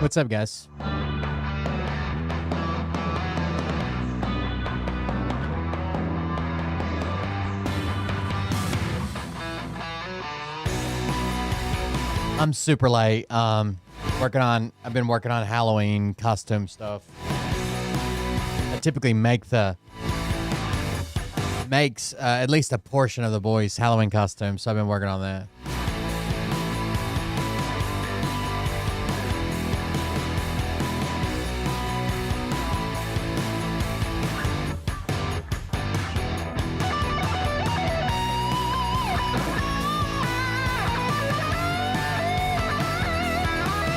What's up, guys? I'm super late. I've been working on Halloween costume stuff. I typically makes at least a portion of the boys' Halloween costumes, so I've been working on that.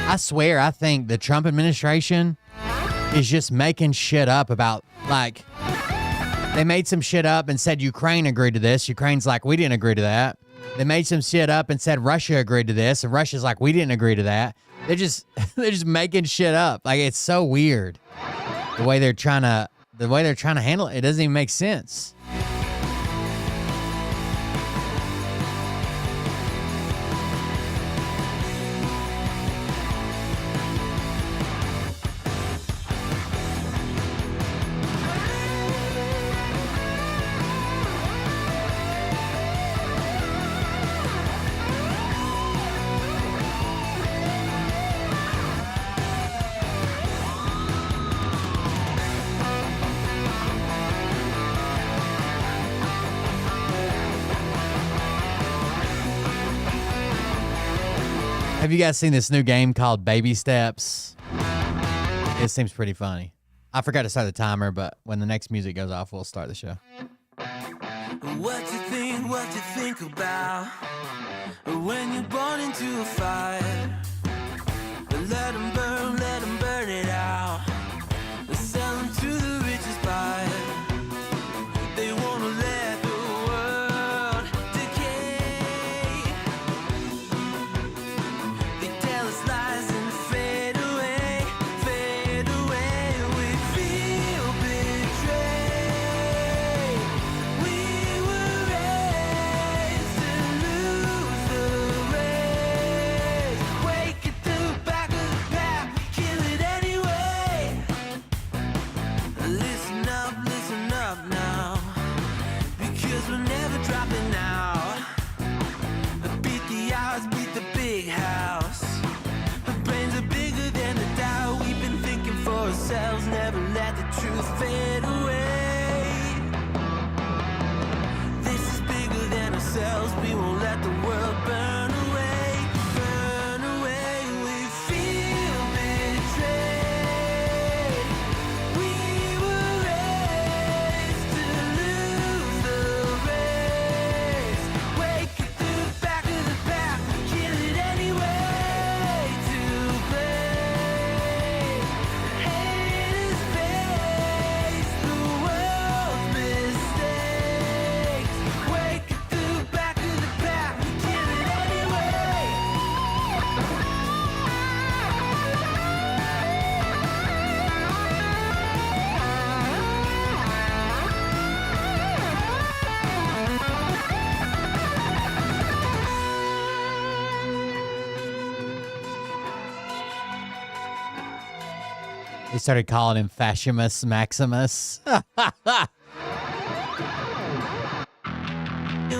I swear, I think the Trump administration is just making shit up about, like, they made some shit up and said Ukraine agreed to this. Ukraine's like, we didn't agree to that. They made some shit up and said Russia agreed to this, and Russia's like, we didn't agree to that. They're just making shit up. Like, it's so weird the way they're trying to handle it. It doesn't even make sense. Have you guys seen this new game called Baby Steps? It seems pretty funny. I forgot to start the timer, but when the next music goes off, we'll start the show. What you think about when you're born into a fire? Let them burn it out. Sell them to the richest buyer. They want to let the world decay. They tell us lies and fade away, fade away. We feel betrayed. We were raised to lose the race. Wake at the back of the pack, kill it anyway. Listen up now, because we're never dropping out. Beat the odds, beat the big house. The brains are bigger than the doubt. We've been thinking for ourselves, never let the truth fade away. This is bigger than ourselves, we won't let the world burn away, burn away. We feel betrayed. We were raised to lose the race. Wake at the back of the pack, kill it anyway. To play, haters face the world's mistakes. Wake at the back of the pack, kill it anyway. They started calling him Fascimus Maximus. And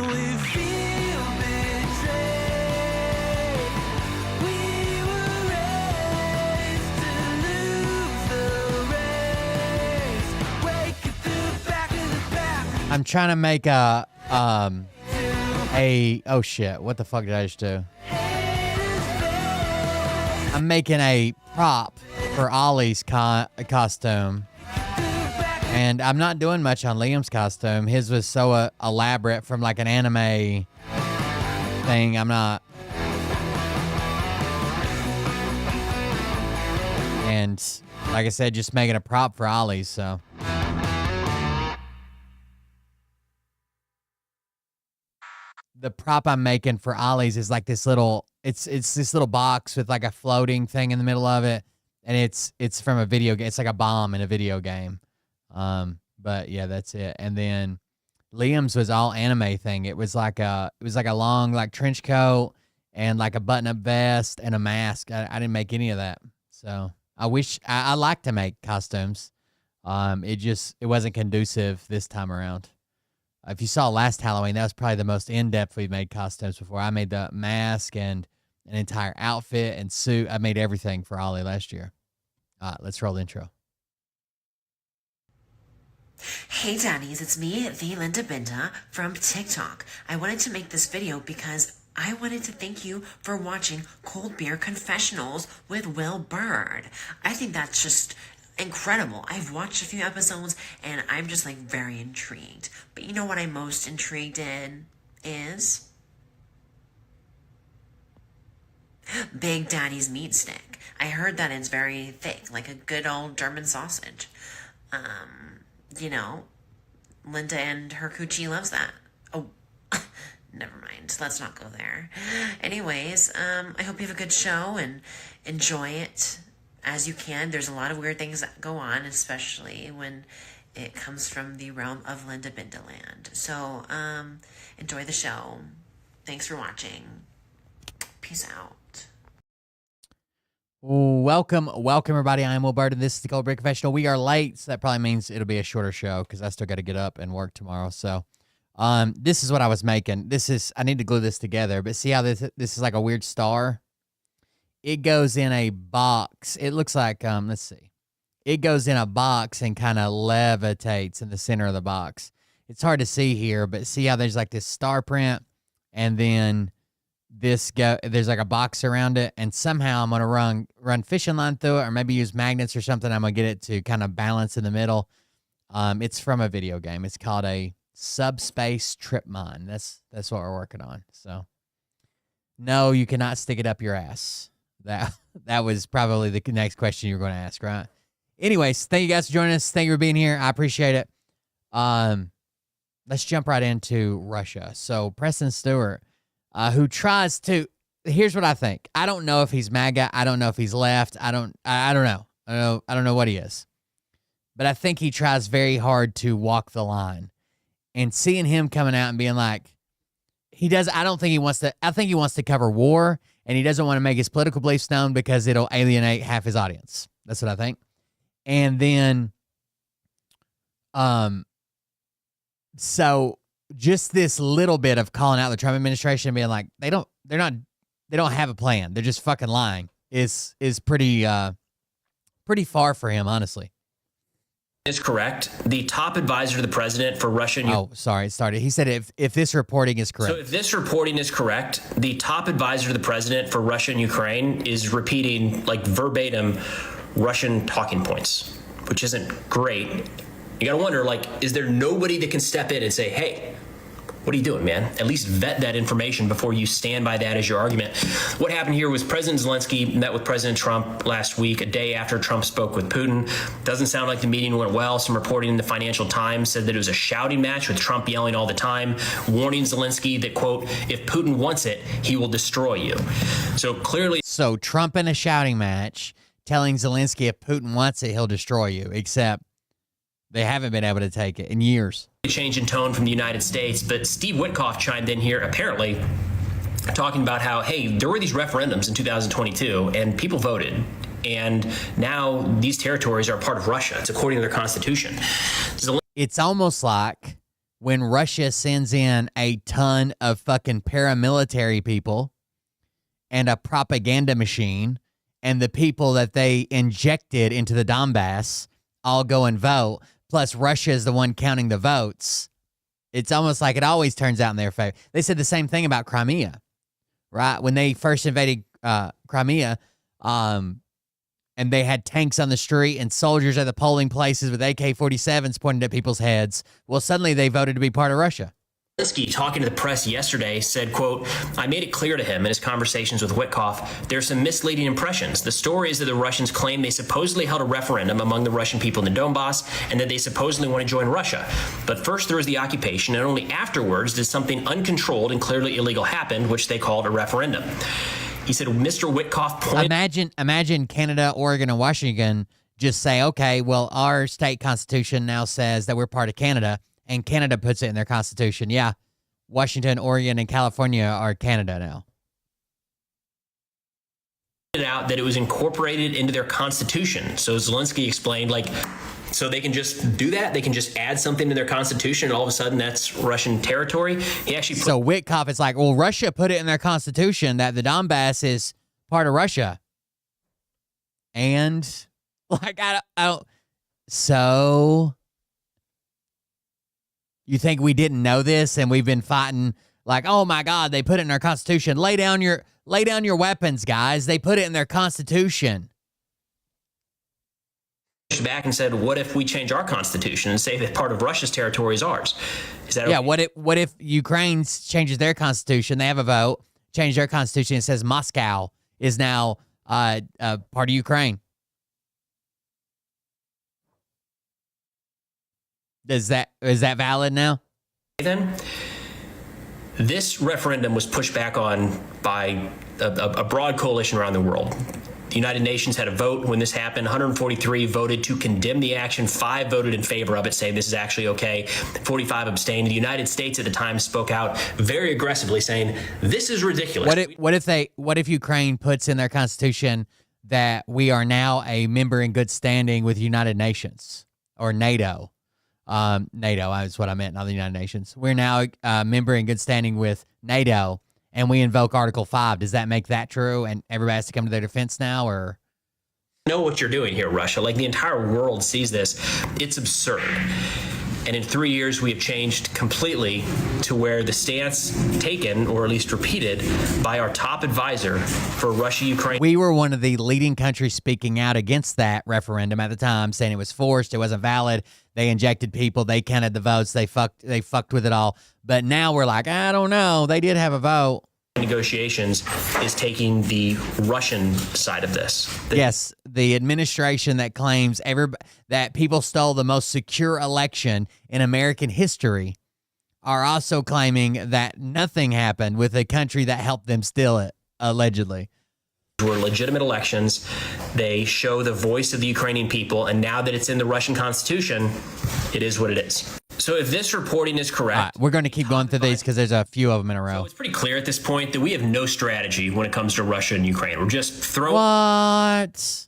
we feel betrayed. We were raised to lose the race. Wake I'm trying to make oh shit, what the fuck did I just do? I'm making a prop for Ollie's costume. And I'm not doing much on Liam's costume. His was so elaborate from like an anime thing. I'm not. And like I said, just making a prop for Ollie's, so. The prop I'm making for Ollie's is like this little, it's this little box with like a floating thing in the middle of it. And it's from a video game. It's like a bomb in a video game. But yeah, that's it. And then Liam's was all anime thing. It was like a long like trench coat and like a button-up vest and a mask. I didn't make any of that. So I wish I like to make costumes. It wasn't conducive this time around. If you saw last Halloween, that was probably the most in-depth we've made costumes before. I made the mask and an entire outfit and suit. I made everything for Ollie last year. All right, let's roll the intro. Hey daddies, it's me, the Linda Binda from TikTok. I wanted to make this video because I wanted to thank you for watching Cold Beer Confessionals with Will Bird. I think that's just incredible. I've watched a few episodes and I'm just like very intrigued. But you know what I'm most intrigued in is Big Daddy's meat stick. I heard that it's very thick, like a good old German sausage. You know, Linda and her coochie loves that. Oh, never mind. Let's not go there. Anyways, I hope you have a good show and enjoy it as you can. There's a lot of weird things that go on, especially when it comes from the realm of Linda Bindaland. So, enjoy the show. Thanks for watching. Peace out. Welcome everybody. I am Will Bird, and this is the Cold Beer Confessional. We are late, so that probably means it'll be a shorter show because I still got to get up and work tomorrow. So, this is what I was making. I need to glue this together, but see how this is like a weird star? It goes in a box. It looks like, let's see. It goes in a box and kind of levitates in the center of the box. It's hard to see here, but see how there's like this star print, and then there's like a box around it, and somehow I'm gonna run fishing line through it, or maybe use magnets or something. I'm gonna get it to kind of balance in the middle. It's from a video game. It's called a Subspace Trip Mine. That's what we're working on. So no, you cannot stick it up your ass. That was probably the next question you were going to ask, right? Anyways, thank you guys for joining us. Thank you for being here. I appreciate it. Let's jump right into Russia. So Preston Stewart, who tries to, here's what I think. I don't know if he's MAGA. I don't know if he's left. I don't know. I don't know what he is. But I think he tries very hard to walk the line. And seeing him coming out and being like, I think he wants to cover war, and he doesn't want to make his political beliefs known because it'll alienate half his audience. That's what I think. And then, so just this little bit of calling out the Trump administration and being like, they don't have a plan. They're just fucking lying is pretty far for him, honestly. Is correct. The top advisor to the president for Russia. Oh, sorry, it started. He said if this reporting is correct. So if this reporting is correct, the top advisor to the president for Russia and Ukraine is repeating like verbatim Russian talking points, which isn't great. You got to wonder, like, is there nobody that can step in and say, hey, what are you doing, man? At least vet that information before you stand by that as your argument. What happened here was President Zelensky met with President Trump last week, a day after Trump spoke with Putin. Doesn't sound like the meeting went well. Some reporting in the Financial Times said that it was a shouting match with Trump yelling all the time, warning Zelensky that, quote, if Putin wants it, he will destroy you. So clearly. So Trump in a shouting match telling Zelensky if Putin wants it, he'll destroy you, except they haven't been able to take it in years. Change in tone from the United States, but Steve Witkoff chimed in here apparently talking about how, hey, there were these referendums in 2022 and people voted, and now these territories are part of Russia. It's according to their constitution. It's almost like when Russia sends in a ton of fucking paramilitary people and a propaganda machine, and the people that they injected into the Donbass all go and vote. Plus, Russia is the one counting the votes. It's almost like it always turns out in their favor. They said the same thing about Crimea, right? When they first invaded Crimea, and they had tanks on the street and soldiers at the polling places with AK-47s pointed at people's heads. Well, suddenly they voted to be part of Russia. Zelensky, talking to the press yesterday, said, quote, I made it clear to him in his conversations with Witkoff, there's some misleading impressions. The story is that the Russians claim they supposedly held a referendum among the Russian people in the Donbass and that they supposedly want to join Russia. But first there was the occupation, and only afterwards did something uncontrolled and clearly illegal happen, which they called a referendum. He said, Mr. Witkoff pointed... Imagine Canada, Oregon, and Washington just say, okay, well, our state constitution now says that we're part of Canada, and Canada puts it in their constitution. Yeah, Washington, Oregon, and California are Canada now. Out that it was incorporated into their constitution. So Zelensky explained, like, so they can just do that? They can just add something to their constitution, and all of a sudden that's Russian territory? He actually So Witkoff is like, well, Russia put it in their constitution that the Donbass is part of Russia. And, like, I don't so... You think we didn't know this and we've been fighting like, oh my God, they put it in our constitution. Lay down your weapons, guys. They put it in their constitution. Back and said, what if we change our constitution and say that part of Russia's territory is ours? Is that yeah? okay? What if Ukraine changes their constitution? They have a vote, change their constitution. And says Moscow is now part of Ukraine. Is that valid now? Then this referendum was pushed back on by a broad coalition around the world. The United Nations had a vote when this happened. 143 voted to condemn the action. 5 voted in favor of it, saying this is actually okay. 45 abstained. The United States at the time spoke out very aggressively, saying this is ridiculous. What if Ukraine puts in their constitution that we are now a member in good standing with the United Nations or NATO? NATO is what I meant, not the United Nations. We're now a member in good standing with NATO, and we invoke Article 5. Does that make that true? And everybody has to come to their defense now, or? Know what you're doing here, Russia. Like, the entire world sees this. It's absurd. And in 3 years, we have changed completely to where the stance taken, or at least repeated, by our top advisor for Russia-Ukraine. We were one of the leading countries speaking out against that referendum at the time, saying it was forced, it wasn't valid. They injected people, they counted the votes, they fucked with it all. But now we're like, I don't know, they did have a vote. Negotiations is taking the Russian side of this. Yes, the administration that claims that people stole the most secure election in American history are also claiming that nothing happened with a country that helped them steal it, allegedly. Were legitimate elections. They show the voice of the Ukrainian people, and now that it's in the Russian constitution, it is what it is. So if this reporting is correct... Right, we're going to keep going through these because there's a few of them in a row. So it's pretty clear at this point that we have no strategy when it comes to Russia and Ukraine. We're just throwing... What?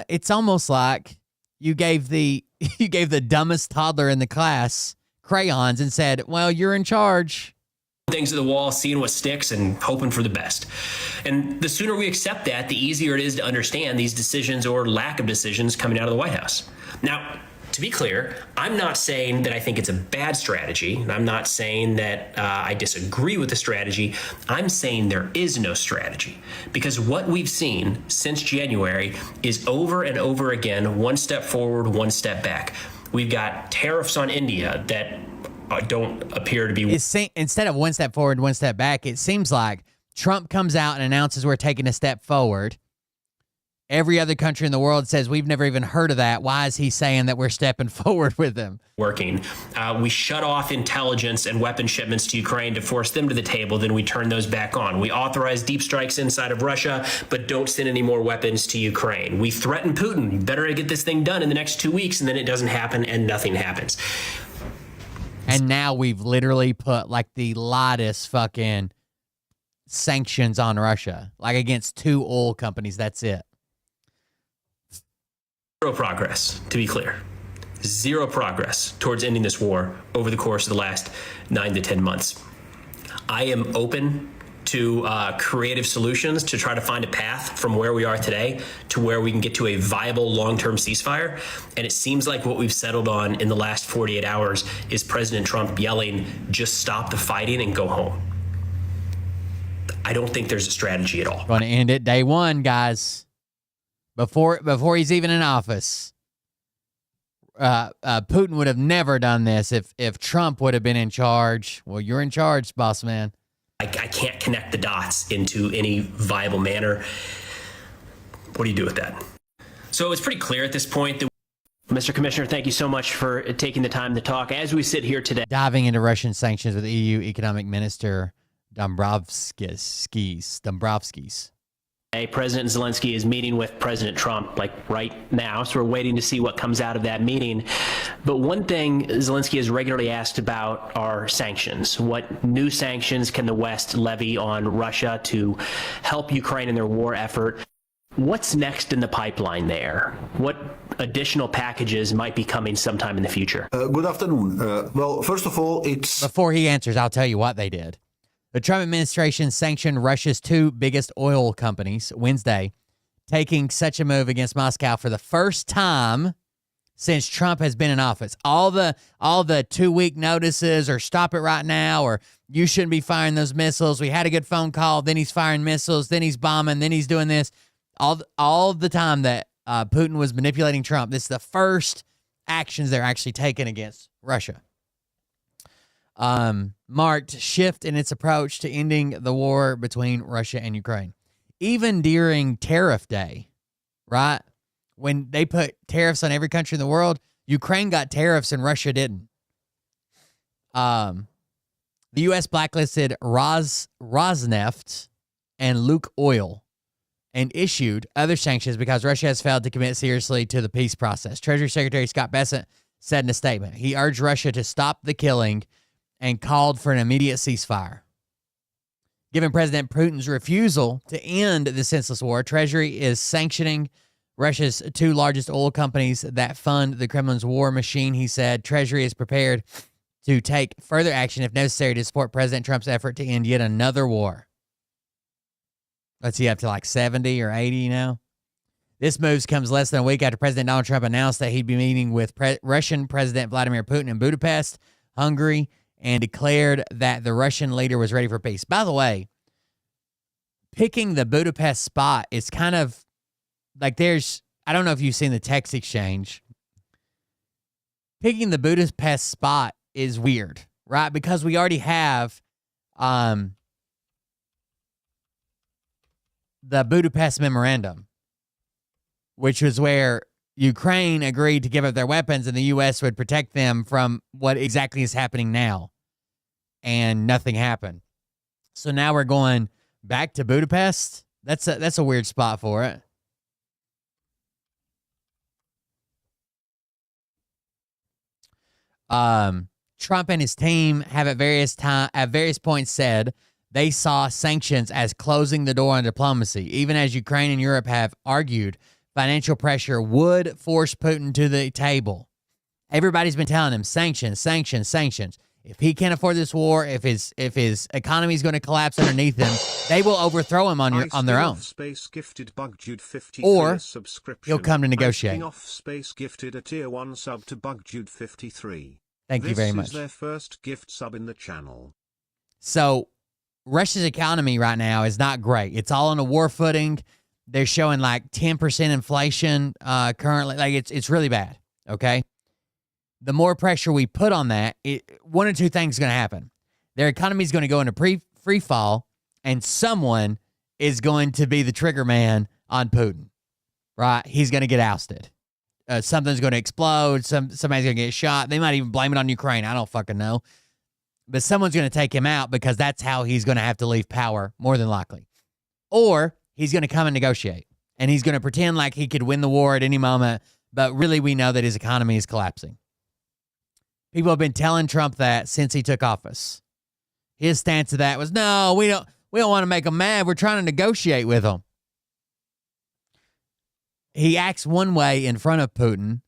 It's almost like you gave the dumbest toddler in the class crayons and said, well, you're in charge. Things to the wall, seeing what sticks, and hoping for the best. And the sooner we accept that, the easier it is to understand these decisions or lack of decisions coming out of the White House. Now, to be clear, I'm not saying that I think it's a bad strategy. I'm not saying that I disagree with the strategy. I'm saying there is no strategy, because what we've seen since January is over and over again, one step forward, one step back. We've got tariffs on India that don't appear to be... Instead of one step forward, one step back, it seems like Trump comes out and announces we're taking a step forward. Every other country in the world says we've never even heard of that. Why is he saying that we're stepping forward with them? Working. We shut off intelligence and weapon shipments to Ukraine to force them to the table. Then we turn those back on. We authorize deep strikes inside of Russia, but don't send any more weapons to Ukraine. We threaten Putin. You better get this thing done in the next 2 weeks, and then it doesn't happen and nothing happens. And now we've literally put like the lightest fucking sanctions on Russia, like against 2 oil companies. That's it. Zero progress, to be clear. Zero progress towards ending this war over the course of the last 9 to 10 months. I am open to creative solutions to try to find a path from where we are today to where we can get to a viable long-term ceasefire. And it seems like what we've settled on in the last 48 hours is President Trump yelling, just stop the fighting and go home. I don't think there's a strategy at all. Going to end it day one, guys. Before he's even in office. Putin would have never done this if Trump would have been in charge. Well, you're in charge, boss man. I can't connect the dots into any viable manner. What do you do with that? So it's pretty clear at this point that Mr. Commissioner, thank you so much for taking the time to talk. As we sit here today, diving into Russian sanctions with EU Economic Minister Dombrovskis. President Zelensky is meeting with President Trump right now, so we're waiting to see what comes out of that meeting. But one thing Zelensky is regularly asked about are sanctions. What new sanctions can the West levy on Russia to help Ukraine in their war effort? What's next in the pipeline there? What additional packages might be coming sometime in the future? Good afternoon. Well, first of all, Before he answers, I'll tell you what they did. The Trump administration sanctioned Russia's two biggest oil companies Wednesday, taking such a move against Moscow for the first time since Trump has been in office. All the 2-week notices or stop it right now or you shouldn't be firing those missiles. We had a good phone call. Then he's firing missiles. Then he's bombing. Then he's doing this. All the time that Putin was manipulating Trump. This is the first actions they're actually taking against Russia. Marked shift in its approach to ending the war between Russia and Ukraine. Even during Tariff Day, right? When they put tariffs on every country in the world, Ukraine got tariffs and Russia didn't. The U.S. blacklisted Rosneft and Luke Oil and issued other sanctions because Russia has failed to commit seriously to the peace process. Treasury Secretary Scott Bessent said in a statement, he urged Russia to stop the killing and called for an immediate ceasefire. Given President Putin's refusal to end the senseless war, Treasury is sanctioning Russia's two largest oil companies that fund the Kremlin's war machine. He said Treasury is prepared to take further action if necessary to support President Trump's effort to end yet another war. Let's see, up to like 70 or 80 now. This move comes less than a week after President Donald Trump announced that he'd be meeting with Russian President Vladimir Putin in Budapest, Hungary, and declared that the Russian leader was ready for peace. By the way, picking the Budapest spot is kind of like I don't know if you've seen the text exchange. Picking the Budapest spot is weird, right? Because we already have the Budapest Memorandum, which was where Ukraine agreed to give up their weapons and the U.S. would protect them from what exactly is happening now. And nothing happened. So now we're going back to Budapest. That's a weird spot for it. Trump and his team have at various points said they saw sanctions as closing the door on diplomacy, even as Ukraine and Europe have argued financial pressure would force Putin to the table. Everybody's been telling him sanctions, sanctions, sanctions. If he can't afford this war, if his economy is going to collapse underneath him, they will overthrow him on their own. Space gifted Bug Jude 50 or subscription. he'll come to negotiate. Off Space gifted a tier 1 sub to Bug Jude 53. Thank you very much. This is their first gift sub in the channel. So Russia's economy right now is not great. It's all on a war footing. They're showing like 10% inflation currently. Like it's really bad. Okay. The more pressure we put on that, one or two things is going to happen. Their economy is going to go into free fall, and someone is going to be the trigger man on Putin, right? He's going to get ousted. Something's going to explode. Somebody's going to get shot. They might even blame it on Ukraine. I don't fucking know. But someone's going to take him out because that's how he's going to have to leave power, more than likely. Or he's going to come and negotiate, and he's going to pretend like he could win the war at any moment, but really we know that his economy is collapsing. People have been telling Trump that since he took office. His stance to that was, no, we don't want to make him mad. We're trying to negotiate with him. He acts one way in front of Putin,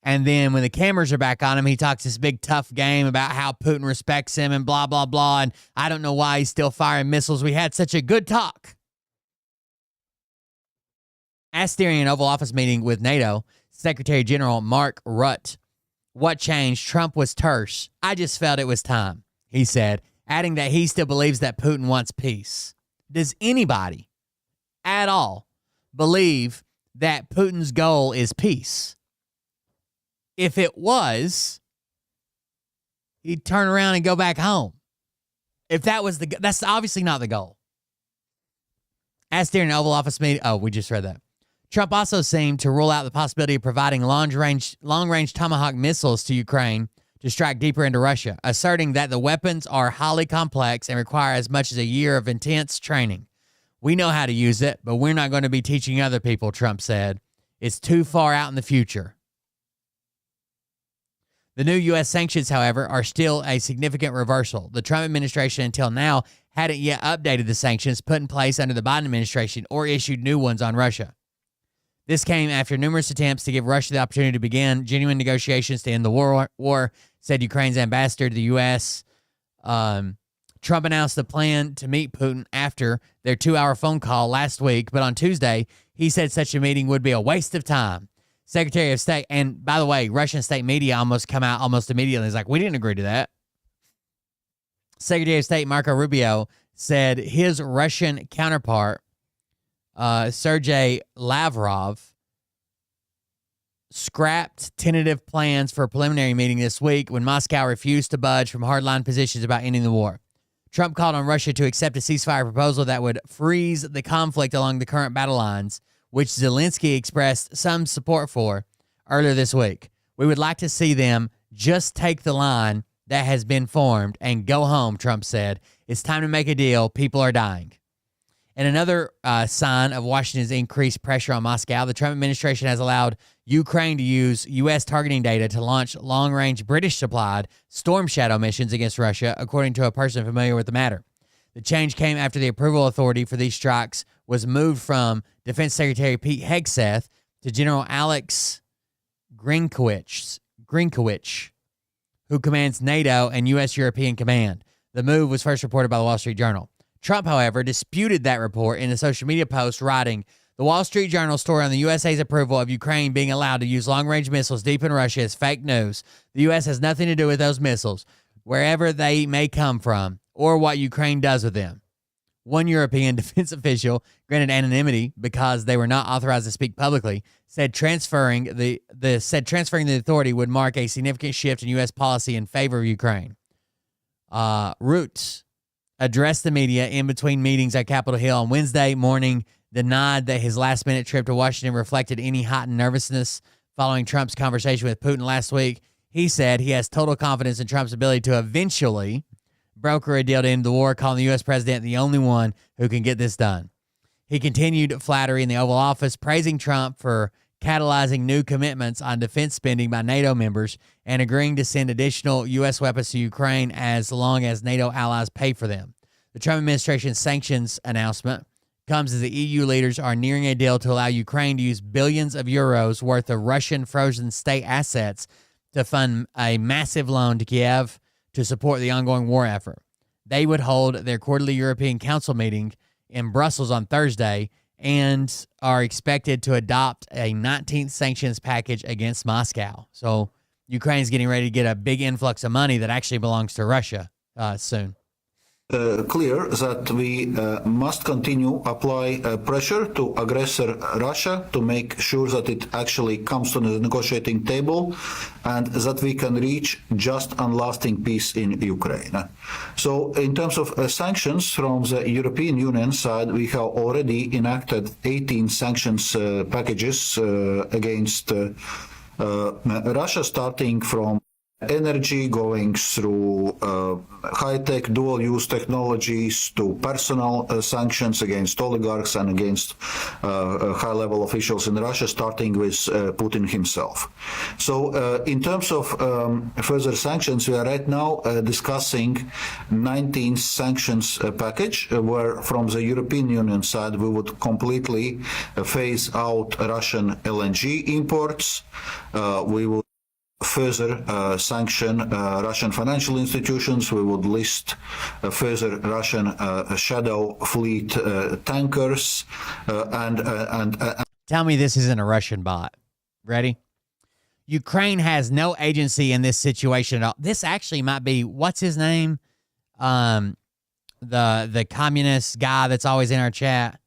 And then when the cameras are back on him, he talks this big tough game about how Putin respects him and blah, blah, blah. And I don't know why he's still firing missiles. We had such a good talk. Asked during an Oval Office meeting with NATO, Secretary General Mark Rutte, what changed? Trump was terse. I just felt it was time, he said, adding that he still believes that Putin wants peace. Does anybody at all believe that Putin's goal is peace? If it was, he'd turn around and go back home. If that was that's obviously not the goal. Asked during an Oval Office meeting, we just read that. Trump also seemed to rule out the possibility of providing long-range Tomahawk missiles to Ukraine to strike deeper into Russia, asserting that the weapons are highly complex and require as much as a year of intense training. We know how to use it, but we're not going to be teaching other people, Trump said. It's too far out in the future. The new U.S. sanctions, however, are still a significant reversal. The Trump administration until now hadn't yet updated the sanctions put in place under the Biden administration or issued new ones on Russia. This came after numerous attempts to give Russia the opportunity to begin genuine negotiations to end the war, said Ukraine's ambassador to the U.S. Trump announced the plan to meet Putin after their 2-hour phone call last week, but on Tuesday, he said such a meeting would be a waste of time. Secretary of State, and by the way, Russian state media come out almost immediately. It's like, we didn't agree to that. Secretary of State Marco Rubio said his Russian counterpart, Sergei Lavrov, scrapped tentative plans for a preliminary meeting this week when Moscow refused to budge from hardline positions about ending the war. Trump called on Russia to accept a ceasefire proposal that would freeze the conflict along the current battle lines, which Zelensky expressed some support for earlier this week. We would like to see them just take the line that has been formed and go home, Trump said. It's time to make a deal. People are dying. And another sign of Washington's increased pressure on Moscow, the Trump administration has allowed Ukraine to use U.S. targeting data to launch long-range British-supplied Storm Shadow missions against Russia, according to a person familiar with the matter. The change came after the approval authority for these strikes was moved from Defense Secretary Pete Hegseth to General Alex Grinkowicz, who commands NATO and U.S. European Command. The move was first reported by the Wall Street Journal. Trump, however, disputed that report in a social media post, writing, the Wall Street Journal story on the USA's approval of Ukraine being allowed to use long-range missiles deep in Russia is fake news. The U.S. has nothing to do with those missiles, wherever they may come from, or what Ukraine does with them. One European defense official, granted anonymity because they were not authorized to speak publicly, said transferring the authority would mark a significant shift in U.S. policy in favor of Ukraine. Roots addressed the media in between meetings at Capitol Hill on Wednesday morning, denied that his last-minute trip to Washington reflected any heightened nervousness following Trump's conversation with Putin last week. He said he has total confidence in Trump's ability to eventually broker a deal to end the war, calling the U.S. president the only one who can get this done. He continued flattery in the Oval Office, praising Trump for catalyzing new commitments on defense spending by NATO members and agreeing to send additional U.S. weapons to Ukraine as long as NATO allies pay for them. The Trump administration's sanctions announcement comes as the EU leaders are nearing a deal to allow Ukraine to use billions of euros worth of Russian frozen state assets to fund a massive loan to Kiev to support the ongoing war effort. They would hold their quarterly European Council meeting in Brussels on Thursday and are expected to adopt a 19th sanctions package against Moscow. So Ukraine's getting ready to get a big influx of money that actually belongs to Russia soon. Clear that we must continue apply pressure to aggressor Russia to make sure that it actually comes to the negotiating table and that we can reach just and lasting peace in Ukraine. So in terms of sanctions from the European Union side, we have already enacted 18 sanctions packages against Russia, starting from energy, going through high-tech dual-use technologies to personal sanctions against oligarchs and against high-level officials in Russia, starting with Putin himself. So in terms of further sanctions, we are right now discussing 19th sanctions package, where from the European Union side, we would completely phase out Russian LNG imports. We would further sanction Russian financial institutions. We would list further Russian shadow fleet tankers and Tell me this isn't a Russian bot. Ready? Ukraine has no agency in this situation at all. This actually might be, what's his name? The communist guy that's always in our chat,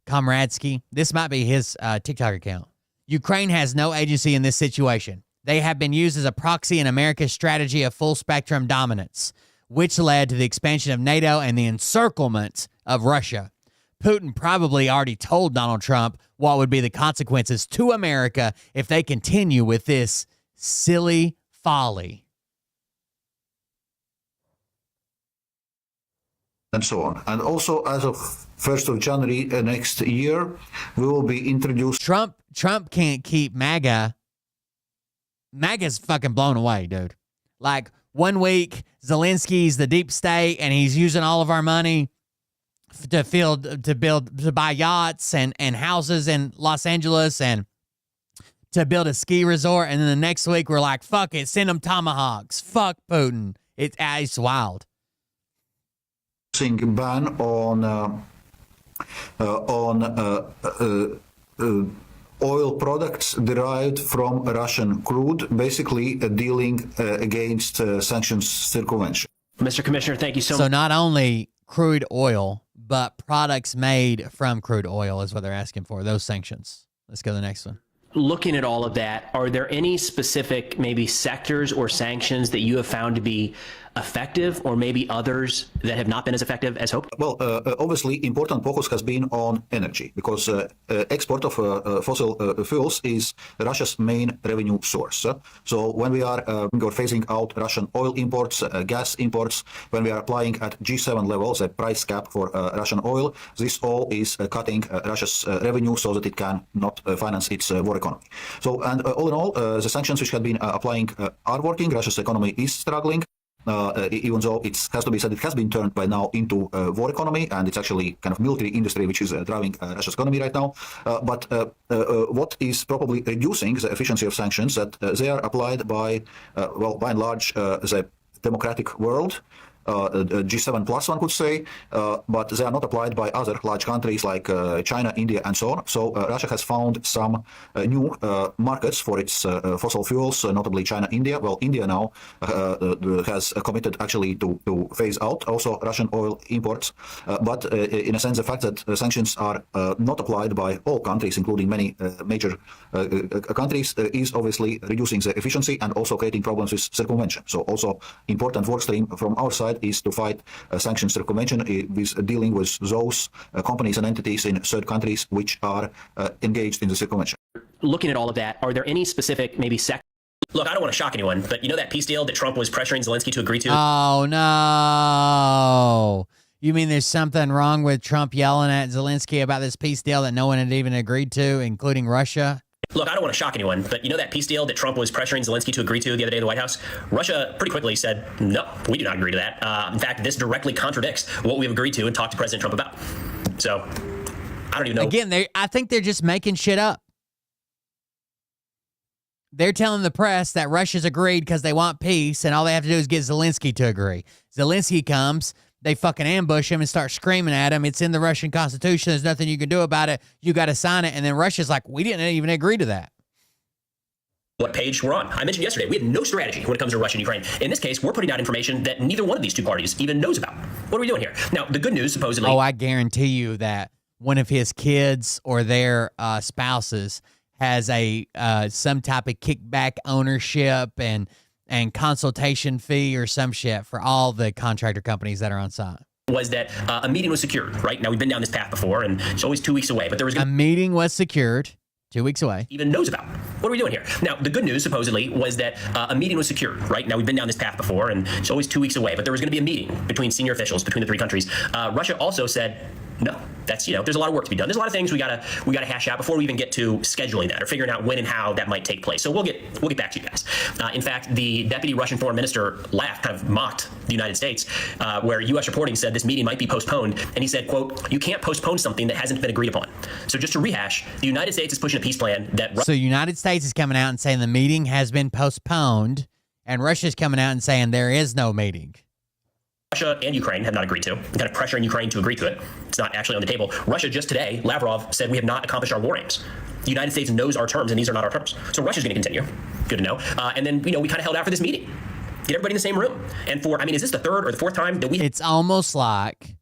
Komradsky. This might be his TikTok account. Ukraine has no agency in this situation. They have been used as a proxy in America's strategy of full spectrum dominance, which led to the expansion of NATO and the encirclement of Russia. Putin probably already told Donald Trump what would be the consequences to America if they continue with this silly folly. And so on. And also, as of 1st of January next year, we will be introduced. Trump can't keep MAGA. MAGA's fucking blown away, dude. Like, 1 week, Zelensky's the deep state, and he's using all of our money to buy yachts and houses in Los Angeles and to build a ski resort. And then the next week, we're like, fuck it, send them tomahawks. Fuck Putin. It's wild. Ban on oil products derived from Russian crude, basically dealing against sanctions circumvention. Mr. Commissioner, thank you so So much. not only crude oil, but products made from crude oil is what they're asking for, those sanctions. Let's go to the next one. Looking at all of that, are there any specific maybe sectors or sanctions that you have found to be effective, or maybe others that have not been as effective as hoped? Well, obviously, important focus has been on energy because export of fossil fuels is Russia's main revenue source. So when we are phasing out Russian oil imports, gas imports, when we are applying at G7 levels a price cap for Russian oil, this all is cutting Russia's revenue so that it can not finance its war economy. So, and all in all, the sanctions which have been applying are working. Russia's economy is struggling. Even though it has to be said, it has been turned by now into a war economy, and it's actually kind of military industry which is driving Russia's economy right now. But what is probably reducing the efficiency of sanctions that they are applied by, by and large, the democratic world. G7 plus, one could say, but they are not applied by other large countries like China, India, and so on. So Russia has found some new markets for its fossil fuels, notably China, India. Well, India now has committed actually to phase out also Russian oil imports. But in a sense, the fact that sanctions are not applied by all countries, including many major countries, is obviously reducing the efficiency and also creating problems with circumvention. So also important work stream from our side is to fight sanctions circumvention with dealing with those companies and entities in third countries which are engaged in the circumvention. Looking at all of that, are there any specific maybe sectors? Look, I don't want to shock anyone, but you know that peace deal that Trump was pressuring Zelensky to agree to? Oh, no. You mean there's something wrong with Trump yelling at Zelensky about this peace deal that no one had even agreed to, including Russia? Look, I don't want to shock anyone, but you know that peace deal that Trump was pressuring Zelensky to agree to the other day in the White House? Russia pretty quickly said, no, we do not agree to that. In fact, this directly contradicts what we've agreed to and talked to President Trump about. So, I don't even know. Again, I think they're just making shit up. They're telling the press that Russia's agreed because they want peace, and all they have to do is get Zelensky to agree. Zelensky comes, they fucking ambush him and start screaming at him. It's in the Russian Constitution. There's nothing you can do about it. You got to sign it. And then Russia's like, we didn't even agree to that. What page we're on. I mentioned yesterday, we had no strategy when it comes to Russia and Ukraine. In this case, we're putting out information that neither one of these two parties even knows about. What are we doing here? Now, the good news, supposedly... Oh, I guarantee you that one of his kids or their spouses has some type of kickback ownership and consultation fee or some shit for all the contractor companies that are on site. Was that a meeting was secured, right? Now, we've been down this path before, and it's always 2 weeks away, but there was... A meeting was secured 2 weeks away. Even knows about. What are we doing here? Now, the good news, supposedly, was that a meeting was secured, right? Now, we've been down this path before, and it's always 2 weeks away, but there was going to be a meeting between senior officials between the three countries. Russia also said, No. That's, there's a lot of work to be done. There's a lot of things we gotta hash out before we even get to scheduling that or figuring out when and how that might take place. So we'll get back to you guys. In fact, the deputy Russian foreign minister laughed, kind of mocked the United States, where U.S. reporting said this meeting might be postponed, and he said, quote, "You can't postpone something that hasn't been agreed upon." So just to rehash, the United States is pushing a peace plan that. So United States is coming out and saying the meeting has been postponed, and Russia's coming out and saying there is no meeting. Russia and Ukraine have not agreed to, kind of pressuring Ukraine to agree to it. It's not actually on the table. Russia just today, Lavrov said we have not accomplished our war aims. The United States knows our terms, and these are not our terms. So Russia's going to continue. Good to know. And then, we kind of held out for this meeting. Get everybody in the same room. And is this the third or the fourth time that we... It's almost like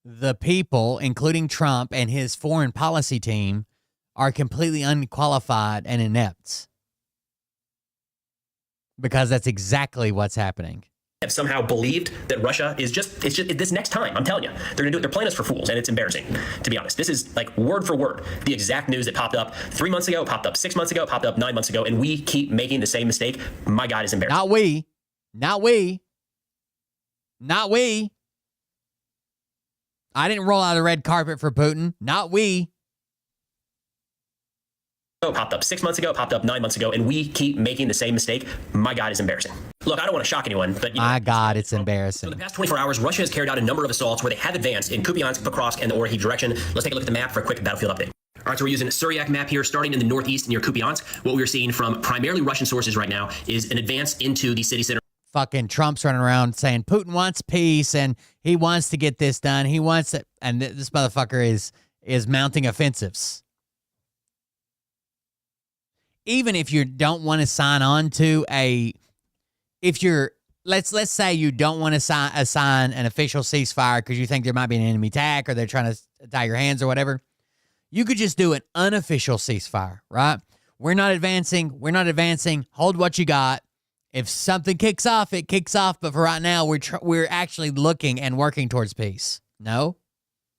the people, including Trump and his foreign policy team, are completely unqualified and inept. Because that's exactly what's happening. Have somehow believed that Russia is it's just this next time. I'm telling you, they're playing us for fools, and it's embarrassing, to be honest. This is like word for word the exact news that popped up 3 months ago, popped up 6 months ago, popped up 9 months ago, and we keep making the same mistake. My God, it's embarrassing. Not we. I didn't roll out a red carpet for Putin. Not we. Popped up 6 months ago, popped up 9 months ago, and we keep making the same mistake. My God, it's embarrassing. Look, I don't want to shock anyone, but my God, it's embarrassing. In the past 24 hours, Russia has carried out a number of assaults where they have advanced in Kupiansk, Pokrovsk, and the Orlov direction. Let's take a look at the map for a quick battlefield update. All right, so we're using a Suryak map here, starting in the northeast near Kupiansk. What we're seeing from primarily Russian sources right now is an advance into the city center. Fucking Trump's running around saying Putin wants peace and he wants to get this done. He wants it, and this motherfucker is mounting offensives. Even if you don't want to sign on to let's say you don't want to assign an official ceasefire because you think there might be an enemy attack or they're trying to tie your hands or whatever, you could just do an unofficial ceasefire, right? We're not advancing. Hold what you got. If something kicks off, it kicks off. But for right now, we're actually looking and working towards peace. No?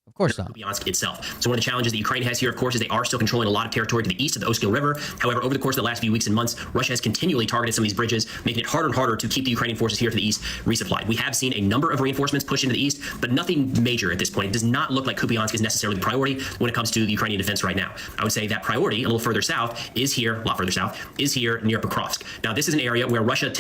Of course not. Kupiansk itself. So one of the challenges that Ukraine has here, of course, is they are still controlling a lot of territory to the east of the Oskil River. However, over the course of the last few weeks and months, Russia has continually targeted some of these bridges, making it harder and harder to keep the Ukrainian forces here to the east resupplied. We have seen a number of reinforcements push into the east, but nothing major at this point. It does not look like Kupiansk is necessarily the priority when it comes to the Ukrainian defense right now. I would say that priority, a little further south, is here, a lot further south, is here near Pokrovsk. Now, this is an area where Russian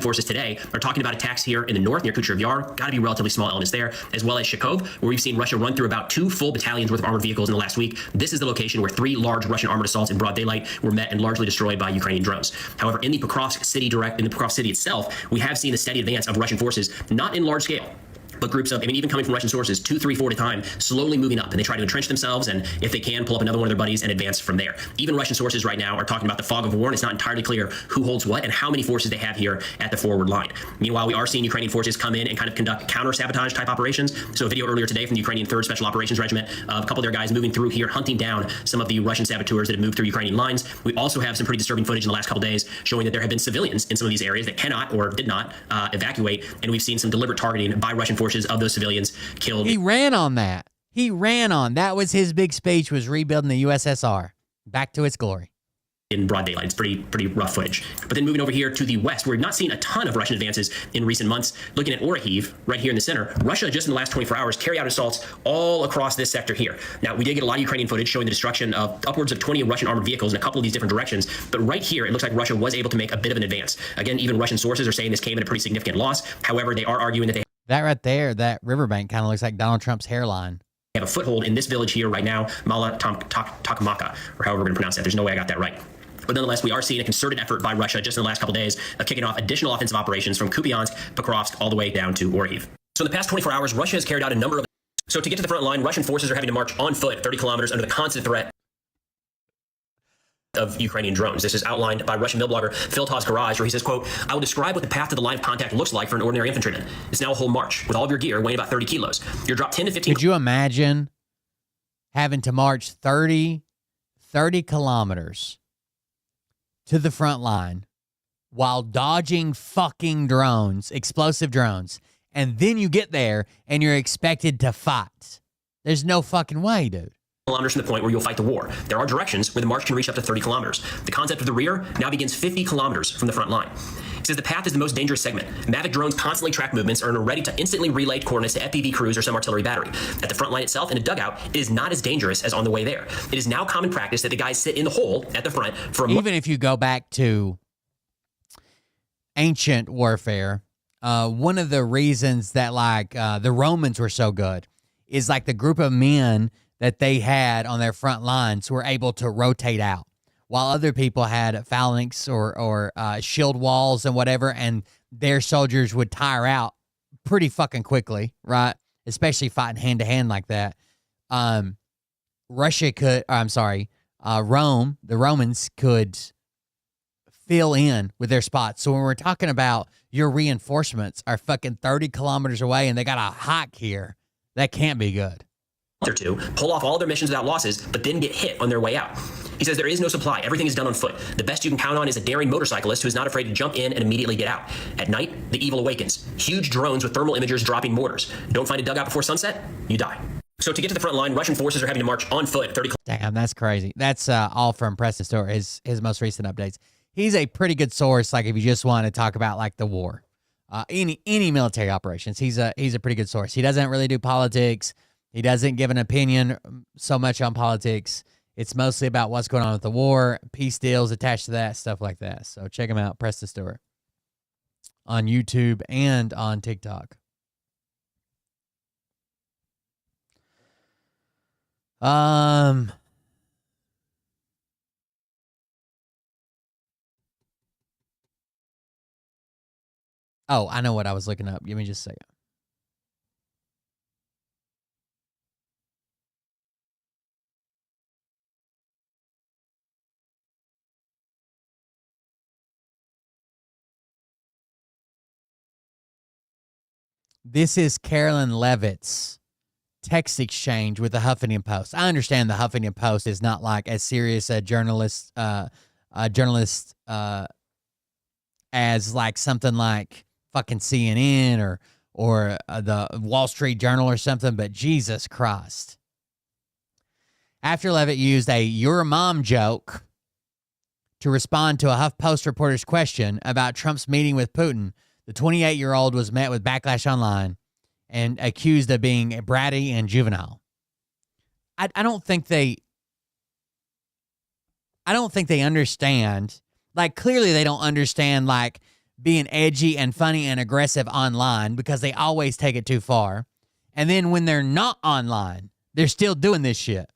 forces today are talking about attacks here in the north near Kucherov Yar. Got to be relatively small elements there, as well as Shakov, where we've seen Russia run through about 2 full battalions worth of armored vehicles in the last week. This is the location where 3 large Russian armored assaults in broad daylight were met and largely destroyed by Ukrainian drones. However, in the Pokrovsk city itself, we have seen the steady advance of Russian forces, not in large scale, but groups of, even coming from Russian sources, 2, 3, 4 at a time, slowly moving up. And they try to entrench themselves, and if they can, pull up another one of their buddies and advance from there. Even Russian sources right now are talking about the fog of war, and it's not entirely clear who holds what and how many forces they have here at the forward line. Meanwhile, we are seeing Ukrainian forces come in and kind of conduct counter-sabotage type operations. So a video earlier today from the Ukrainian 3rd Special Operations Regiment of a couple of their guys moving through here, hunting down some of the Russian saboteurs that have moved through Ukrainian lines. We also have some pretty disturbing footage in the last couple days showing that there have been civilians in some of these areas that cannot or did not evacuate, and we've seen some deliberate targeting by Russian forces of those civilians killed. He ran on that. That was his big speech, was rebuilding the USSR back to its glory. In broad daylight. It's pretty rough footage. But then moving over here to the west, where we've not seen a ton of Russian advances in recent months. Looking at Orlov, right here in the center, Russia just in the last 24 hours carry out assaults all across this sector here. Now, we did get a lot of Ukrainian footage showing the destruction of upwards of 20 Russian armored vehicles in a couple of these different directions. But right here, it looks like Russia was able to make a bit of an advance. Again, even Russian sources are saying this came at a pretty significant loss. However, they are arguing that they that right there, that riverbank kind of looks like Donald Trump's hairline. have a foothold in this village here right now, Mala Takamaka, or however we're going to pronounce that. There's no way I got that right. But nonetheless, we are seeing a concerted effort by Russia just in the last couple days of kicking off additional offensive operations from Kupiansk, Pokrovsk, all the way down to Orlov. So in the past 24 hours, Russia has carried out a number of... So to get to the front line, Russian forces are having to march on foot 30 kilometers under the constant threat of Ukrainian drones. This is outlined by Russian mill blogger Phil Todd's Garage, where he says, quote, "I will describe what the path to the line of contact looks like for an ordinary infantryman. It's now a whole march with all of your gear weighing about 30 kilos. You're dropped 10 to 15... Could you imagine having to march 30 kilometers to the front line while dodging fucking drones, explosive drones, and then you get there and you're expected to fight? There's no fucking way, dude. Kilometers from the point where you'll fight the war. There are directions where the march can reach up to 30 kilometers. The concept of the rear now begins 50 kilometers from the front line. He says the path is the most dangerous segment. Mavic drones constantly track movements and are ready to instantly relay coordinates to FPV crews or some artillery battery. At the front line itself, in a dugout, it is not as dangerous as on the way there. It is now common practice that the guys sit in the hole at the front for even if you go back to ancient warfare, one of the reasons that the Romans were so good is like the group of men that they had on their front lines were able to rotate out, while other people had phalanx or shield walls and whatever, and their soldiers would tire out pretty fucking quickly, right? Especially fighting hand to hand like that. The Romans could fill in with their spots. So when we're talking about your reinforcements are fucking 30 kilometers away and they got a hike here, that can't be good. Or two, pull off all their missions without losses, but then get hit on their way out. He says there is no supply. Everything is done on foot. The best you can count on is a daring motorcyclist who is not afraid to jump in and immediately get out. At night, the evil awakens. Huge drones with thermal imagers dropping mortars. Don't find a dugout before sunset, you die. So to get to the front line, Russian forces are having to march on foot at 30 Damn, that's crazy. That's all from Preston Stewart, his most recent updates. He's a pretty good source, like if you just want to talk about like the war, any military operations. He's a pretty good source. He doesn't really do politics. He doesn't give an opinion so much on politics. It's mostly about what's going on with the war, peace deals attached to that, stuff like that. So check him out, Preston Stewart, on YouTube and on TikTok. Oh, I know what I was looking up. Give me just a second. This is Carolyn Levitt's text exchange with the Huffington Post. I understand the Huffington Post is not like as serious a journalist as like something like fucking CNN or the Wall Street Journal or something, but Jesus Christ. After Levitt used a "your mom" joke to respond to a HuffPost reporter's question about Trump's meeting with Putin, the 28-year-old was met with backlash online and accused of being bratty and juvenile. I don't think they understand. Like, clearly they don't understand, like, being edgy and funny and aggressive online because they always take it too far. And then when they're not online, they're still doing this shit.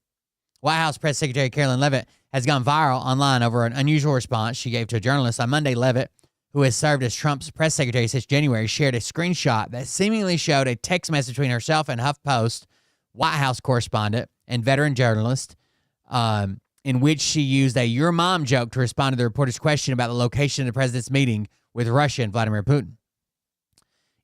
White House Press Secretary Carolyn Levitt has gone viral online over an unusual response she gave to a journalist. On Monday, Levitt, who has served as Trump's press secretary since January, shared a screenshot that seemingly showed a text message between herself and HuffPost White House correspondent and veteran journalist, in which she used a "your mom" joke to respond to the reporter's question about the location of the president's meeting with Russia and Vladimir Putin.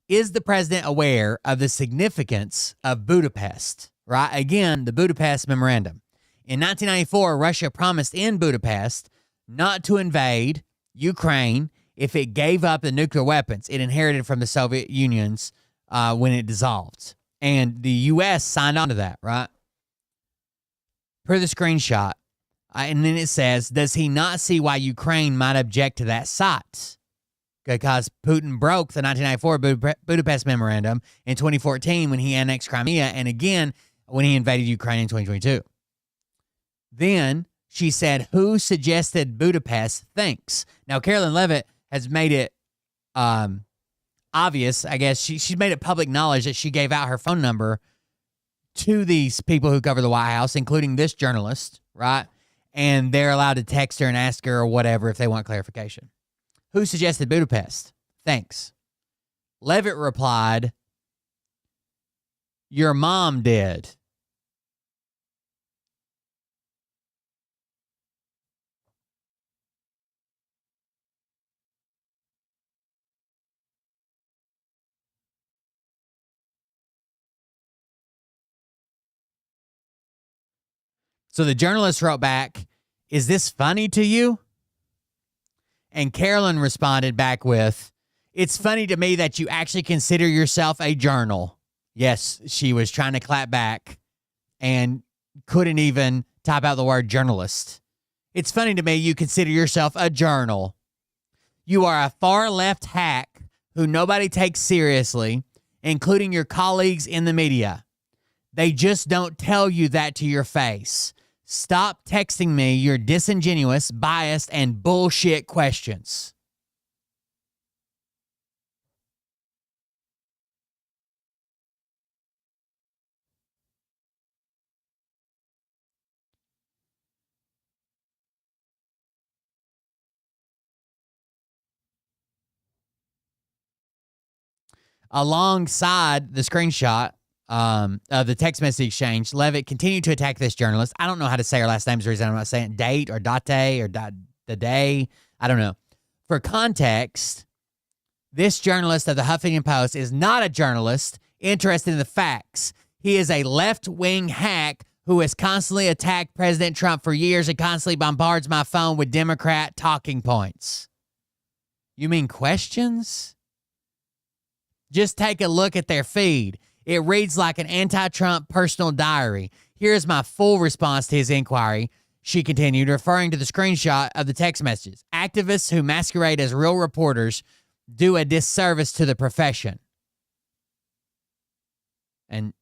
Is the president aware of the significance of Budapest? Right? Again, the Budapest Memorandum. In 1994, Russia promised in Budapest not to invade Ukraine if it gave up the nuclear weapons it inherited from the Soviet Union's when it dissolved. And the U.S. signed on to that, right? Per the screenshot. And then it says, does he not see why Ukraine might object to that site? Because Putin broke the 1994 Budapest Memorandum in 2014 when he annexed Crimea, and again when he invaded Ukraine in 2022. Then she said, who suggested Budapest? Thanks. Now, Carolyn Levitt has made it obvious, I guess. She's made it public knowledge that she gave out her phone number to these people who cover the White House, including this journalist, right? And they're allowed to text her and ask her or whatever if they want clarification. Who suggested Budapest? Thanks. Levitt replied, your mom did. So the journalist wrote back, is this funny to you? And Carolyn responded back with, it's funny to me that you actually consider yourself a journal. Yes, she was trying to clap back and couldn't even type out the word journalist. It's funny to me you consider yourself a journal. You are a far left hack who nobody takes seriously, including your colleagues in the media. They just don't tell you that to your face. Stop texting me your disingenuous, biased, and bullshit questions. Alongside the screenshot of the text message exchange, Levitt continued to attack this journalist. I don't know how to say her last name. Is the reason I'm not saying date or date or the day. I don't know. For context, this journalist of the Huffington Post is not a journalist interested in the facts. He is a left-wing hack who has constantly attacked President Trump for years and constantly bombards my phone with Democrat talking points. You mean questions? Just take a look at their feed. It reads like an anti-Trump personal diary. Here's my full response to his inquiry, she continued, referring to the screenshot of the text messages. Activists who masquerade as real reporters do a disservice to the profession. And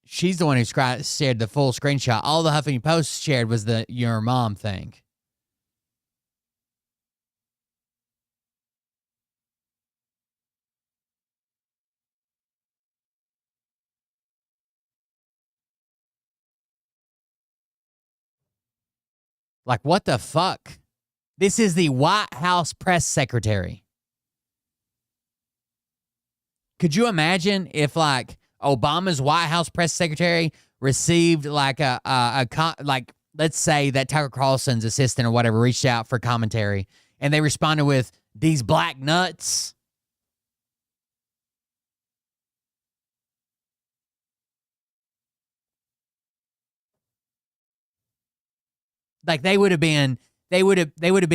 she's the one who shared the full screenshot. All the Huffington Post shared was the your mom thing. Like, what the fuck? This is the White House press secretary. Could you imagine if, like, Obama's White House press secretary received, like, like, let's say that Tucker Carlson's assistant or whatever reached out for commentary, and they responded with, these black nuts? Like, they would have been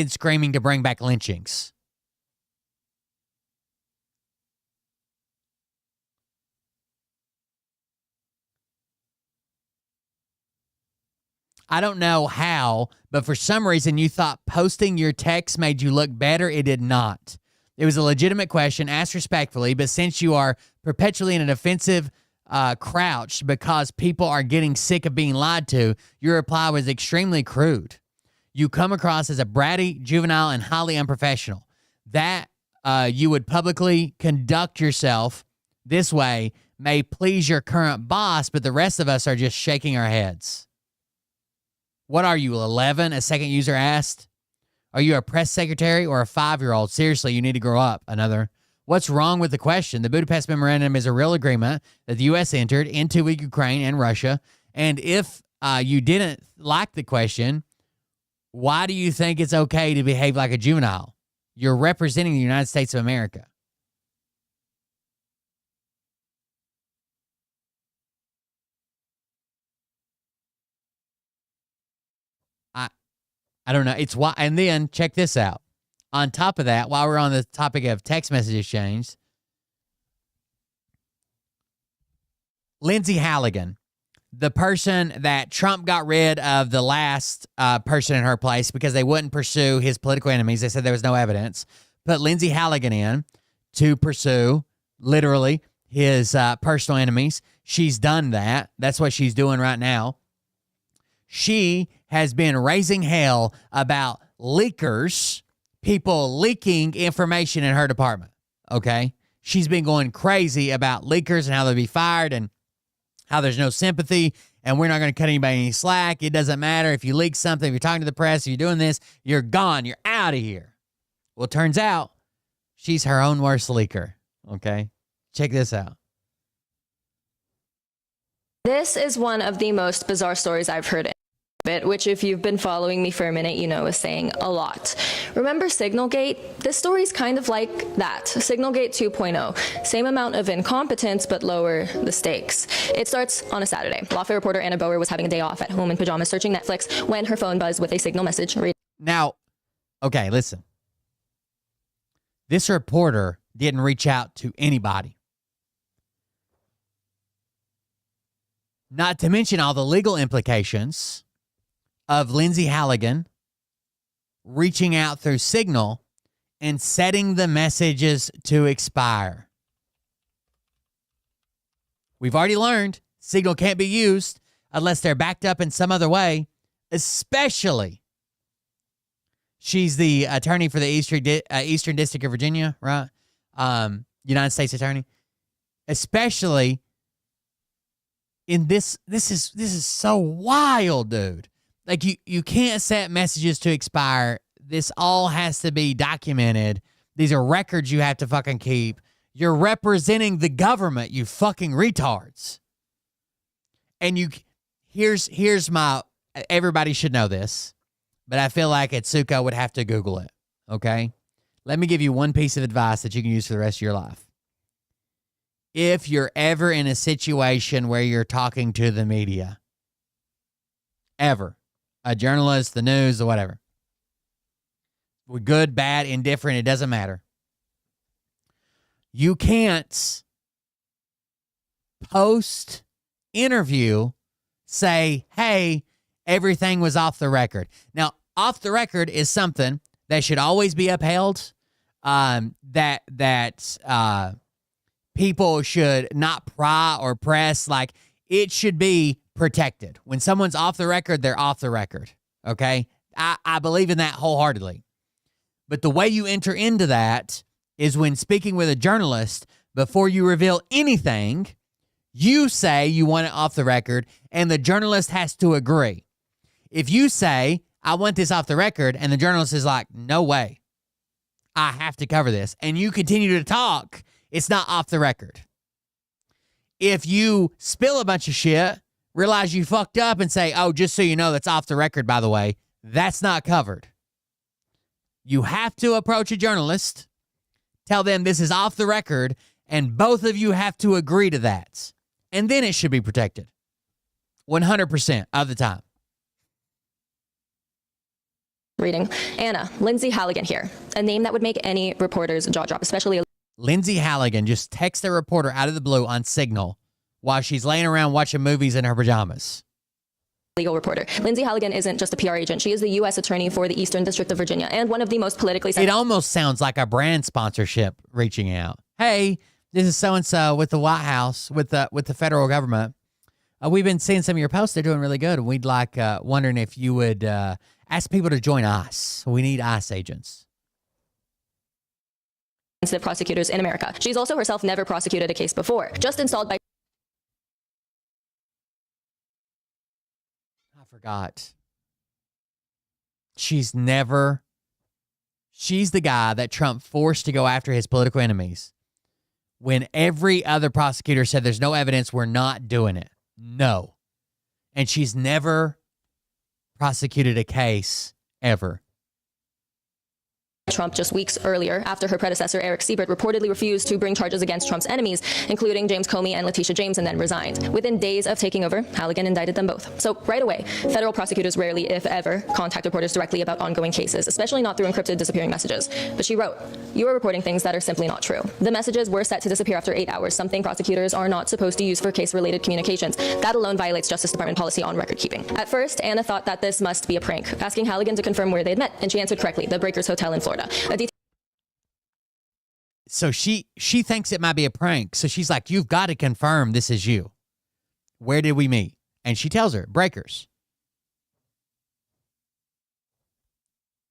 screaming to bring back lynchings. I don't know how, but for some reason you thought posting your text made you look better. It did not. It was a legitimate question, asked respectfully, but since you are perpetually in an offensive crouch because people are getting sick of being lied to, your reply was extremely crude. You come across as a bratty, juvenile, and highly unprofessional. That you would publicly conduct yourself this way may please your current boss, but the rest of us are just shaking our heads. What are you, 11? A second user asked. Are you a press secretary or a 5-year-old? Seriously, you need to grow up. Another. What's wrong with the question? The Budapest Memorandum is a real agreement that the U.S. entered into with Ukraine and Russia. And if you didn't like the question, why do you think it's okay to behave like a juvenile? You're representing the United States of America. I don't know. It's why. And then check this out. On top of that, while we're on the topic of text message exchange, Lindsay Halligan, the person that Trump got rid of the last person in her place because they wouldn't pursue his political enemies. They said there was no evidence. Put Lindsay Halligan in to pursue, literally, his personal enemies. She's done that. That's what she's doing right now. She has been raising hell about leakers, people leaking information in her department, okay? She's been going crazy about leakers and how they'll be fired and how there's no sympathy and we're not going to cut anybody any slack. It doesn't matter if you leak something, if you're talking to the press, if you're doing this, you're gone. You're out of here. Well, it turns out she's her own worst leaker, okay? Check this out. This is one of the most bizarre stories I've heard, which if you've been following me for a minute, you know is saying a lot. Remember Signalgate? This story is kind of like that. Signalgate 2.0. Same amount of incompetence, but lower the stakes. It starts on a Saturday. Lawfare reporter Anna Bower was having a day off at home in pajamas searching Netflix when her phone buzzed with a Signal message. Now, okay, listen. This reporter didn't reach out to anybody. Not to mention all the legal implications of Lindsay Halligan reaching out through Signal and setting the messages to expire. We've already learned Signal can't be used unless they're backed up in some other way, especially she's the attorney for the Eastern District of Virginia, right? United States attorney. Especially in this is so wild, dude. Like you can't set messages to expire. This all has to be documented. These are records you have to fucking keep. You're representing the government, you fucking retards. And here's my, everybody should know this, but I feel like Atsuko would have to Google it, okay? Let me give you one piece of advice that you can use for the rest of your life. If you're ever in a situation where you're talking to the media, ever, a journalist, the news, or whatever, good, bad, indifferent, it doesn't matter. You can't post-interview say, hey, everything was off the record. Now, off the record is something that should always be upheld, that people should not pry or press. Like, it should be protected. When someone's off the record, they're off the record, okay? I believe in that wholeheartedly. But the way you enter into that is when speaking with a journalist, before you reveal anything, you say you want it off the record, and the journalist has to agree. If you say, I want this off the record, and the journalist is like, no way, I have to cover this, and you continue to talk, it's not off the record. If you spill a bunch of shit, realize you fucked up, and say, oh, just so you know, that's off the record, by the way, that's not covered. You have to approach a journalist, tell them this is off the record, and both of you have to agree to that. And then it should be protected 100% of the time. Reading. Anna, Lindsay Halligan here. A name that would make any reporter's jaw drop, especially Lindsay Halligan just texts a reporter out of the blue on Signal while she's laying around watching movies in her pajamas. Legal reporter. Lindsay Halligan isn't just a PR agent. She is the U.S. attorney for the Eastern District of Virginia and one of the most politically It almost sounds like a brand sponsorship reaching out. Hey, this is so-and-so with the White House, with the federal government. We've been seeing some of your posts. They're doing really good. We'd like, wondering if you would ask people to join ICE. We need ICE agents. Prosecutors in America. She's also herself never prosecuted a case before. Just installed by... I forgot. She's the guy that Trump forced to go after his political enemies. When every other prosecutor said there's no evidence, we're not doing it. No. And she's never prosecuted a case ever. Trump just weeks earlier after her predecessor, Eric Siebert, reportedly refused to bring charges against Trump's enemies, including James Comey and Letitia James, and then resigned. Within days of taking over, Halligan indicted them both. So right away, federal prosecutors rarely, if ever, contact reporters directly about ongoing cases, especially not through encrypted disappearing messages. But she wrote, "You are reporting things that are simply not true. The messages were set to disappear after 8 hours, something prosecutors are not supposed to use for case-related communications. That alone violates Justice Department policy on record keeping." At first, Anna thought that this must be a prank, asking Halligan to confirm where they'd met, and she answered correctly, the Breakers Hotel in Florida. So she thinks it might be a prank. So she's like, you've got to confirm this is you. Where did we meet? And she tells her, Breakers.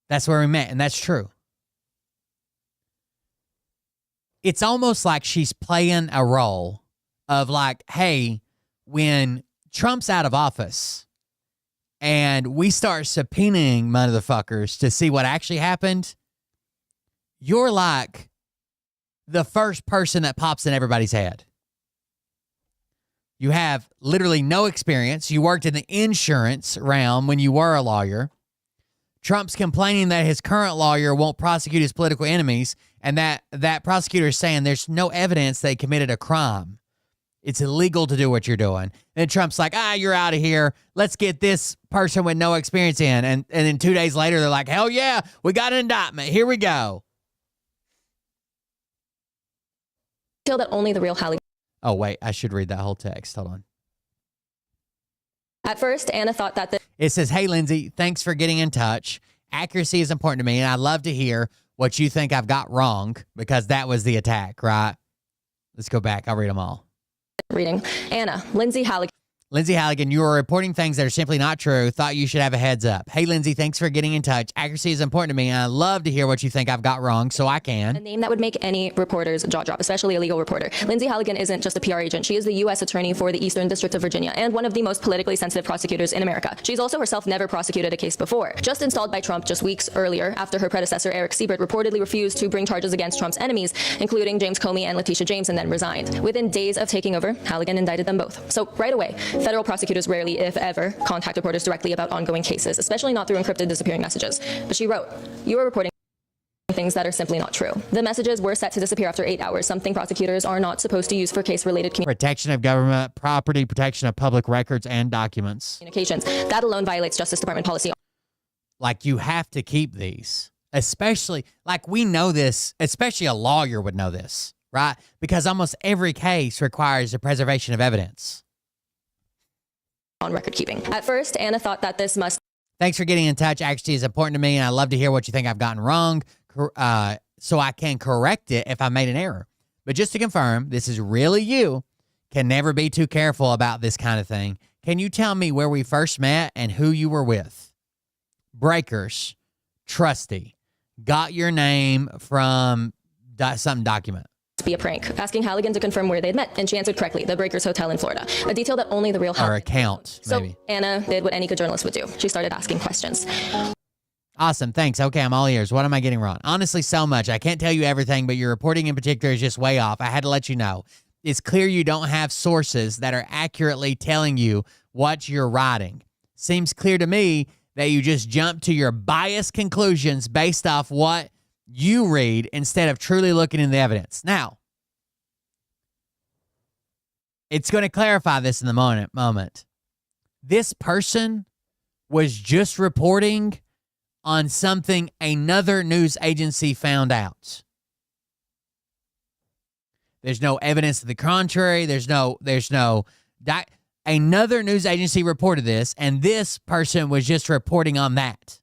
That's where we met, and that's true. It's almost like she's playing a role of like, hey, when Trump's out of office and we start subpoenaing motherfuckers to see what actually happened, you're like the first person that pops in everybody's head. You have literally no experience. You worked in the insurance realm when you were a lawyer. Trump's complaining that his current lawyer won't prosecute his political enemies, and that prosecutor is saying there's no evidence they committed a crime. It's illegal to do what you're doing. And Trump's like, you're out of here. Let's get this person with no experience in. And then 2 days later, they're like, hell yeah, we got an indictment. Here we go. Feel that only the real Halligan. Oh, wait, I should read that whole text. Hold on. At first, Anna thought that It says, hey, Lindsay, thanks for getting in touch. Accuracy is important to me, and I'd love to hear what you think I've got wrong, because that was the attack, right? Let's go back. I'll read them all. Reading. Anna, Lindsay Halligan. Lindsay Halligan, you are reporting things that are simply not true. Thought you should have a heads up. Hey, Lindsay, thanks for getting in touch. Accuracy is important to me, and I love to hear what you think I've got wrong, so I A can. name that would make any reporter's jaw drop, especially a legal reporter. Lindsay Halligan isn't just a PR agent. She is the U.S. Attorney for the Eastern District of Virginia and one of the most politically sensitive prosecutors in America. She's also herself never prosecuted a case before. Just installed by Trump just weeks earlier after her predecessor, Eric Siebert, reportedly refused to bring charges against Trump's enemies, including James Comey and Letitia James, and then resigned. Within days of taking over, Halligan indicted them both. So right away, federal prosecutors rarely, if ever, contact reporters directly about ongoing cases, especially not through encrypted disappearing messages. But she wrote, "You are reporting things that are simply not true. The messages were set to disappear after 8 hours, something prosecutors are not supposed to use for case-related Protection of government property, protection of public records and documents. communications. That alone violates Justice Department policy." Like, you have to keep these, especially, like, we know this, especially a lawyer would know this, right? Because almost every case requires the preservation of evidence. On record keeping. At first, Anna thought that this must Thanks for getting in touch. Actually, is important to me, and I love to hear what you think I've gotten wrong, so I can correct it if I made an error. But just to confirm, this is really you. Can never be too careful about this kind of thing. Can you tell me where we first met and who you were with? Breakers, Trusty. Got your name from some document. be a prank, asking Halligan to confirm where they'd met, and she answered correctly, the Breakers Hotel in Florida, a detail that only the real Or Halligan account, So maybe. Anna did what any good journalist would do. She started asking questions. Awesome. Thanks. Okay, I'm all ears. What am I getting wrong? Honestly, so much. I can't tell you everything, but your reporting in particular is just way off. I had to let you know. It's clear you don't have sources that are accurately telling you what you're writing. Seems clear to me that you just jump to your biased conclusions based off what you read instead of truly looking in the evidence. Now, it's going to clarify this in the moment. This person was just reporting on something another news agency found out. There's no evidence to the contrary. Another news agency reported this, and this person was just reporting on that.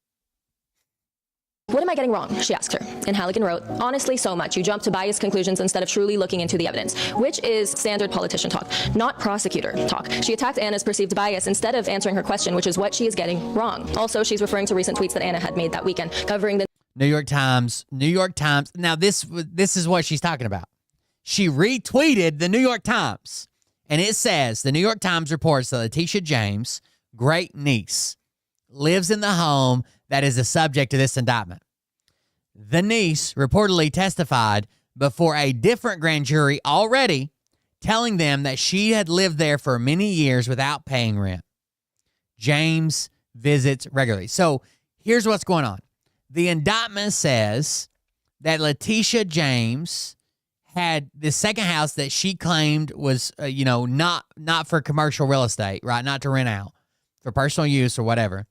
What am I getting wrong? She asked her. And Halligan wrote, honestly, so much. You jump to biased conclusions instead of truly looking into the evidence, which is standard politician talk, not prosecutor talk. She attacked Anna's perceived bias instead of answering her question, which is what she is getting wrong. Also, she's referring to recent tweets that Anna had made that weekend covering the New York Times. Now, this is what she's talking about. She retweeted the New York Times, and it says, the New York Times reports that Letitia James' great niece lives in the home that is the subject of this indictment. The niece reportedly testified before a different grand jury already, telling them that she had lived there for many years without paying rent. James visits regularly. So here's what's going on. The indictment says that Letitia James had the second house that she claimed was, not for commercial real estate, right? Not to rent out, for personal use or whatever.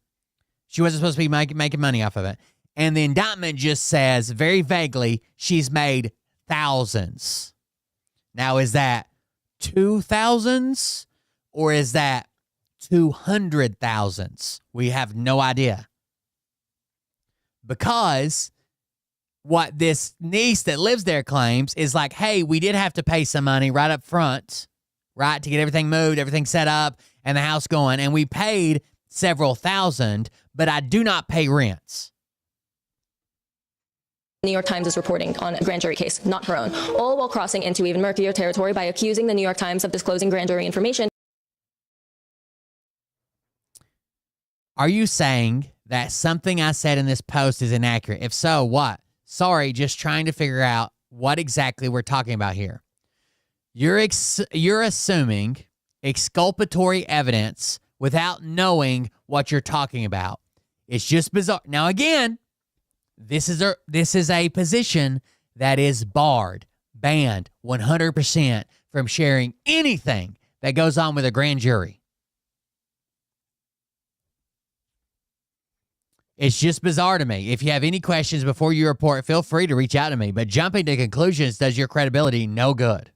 She wasn't supposed to be making money off of it. And the indictment just says very vaguely she's made thousands. Now, is that 2,000s or is that 200,000s? We have no idea. Because what this niece that lives there claims is like, hey, we did have to pay some money right up front, right, to get everything moved, everything set up, and the house going. And we paid several thousand, but I do not pay rents. New York Times is reporting on a grand jury case, not her own, all while crossing into even murkier territory by accusing the New York Times of disclosing grand jury information. Are you saying that something I said in this post is inaccurate? If so, what? Sorry, just trying to figure out what exactly we're talking about here. You're assuming exculpatory evidence without knowing what you're talking about. It's just bizarre. Now, again, this is a position that is banned 100% from sharing anything that goes on with a grand jury. It's just bizarre to me. If you have any questions before you report, feel free to reach out to me. But jumping to conclusions does your credibility no good.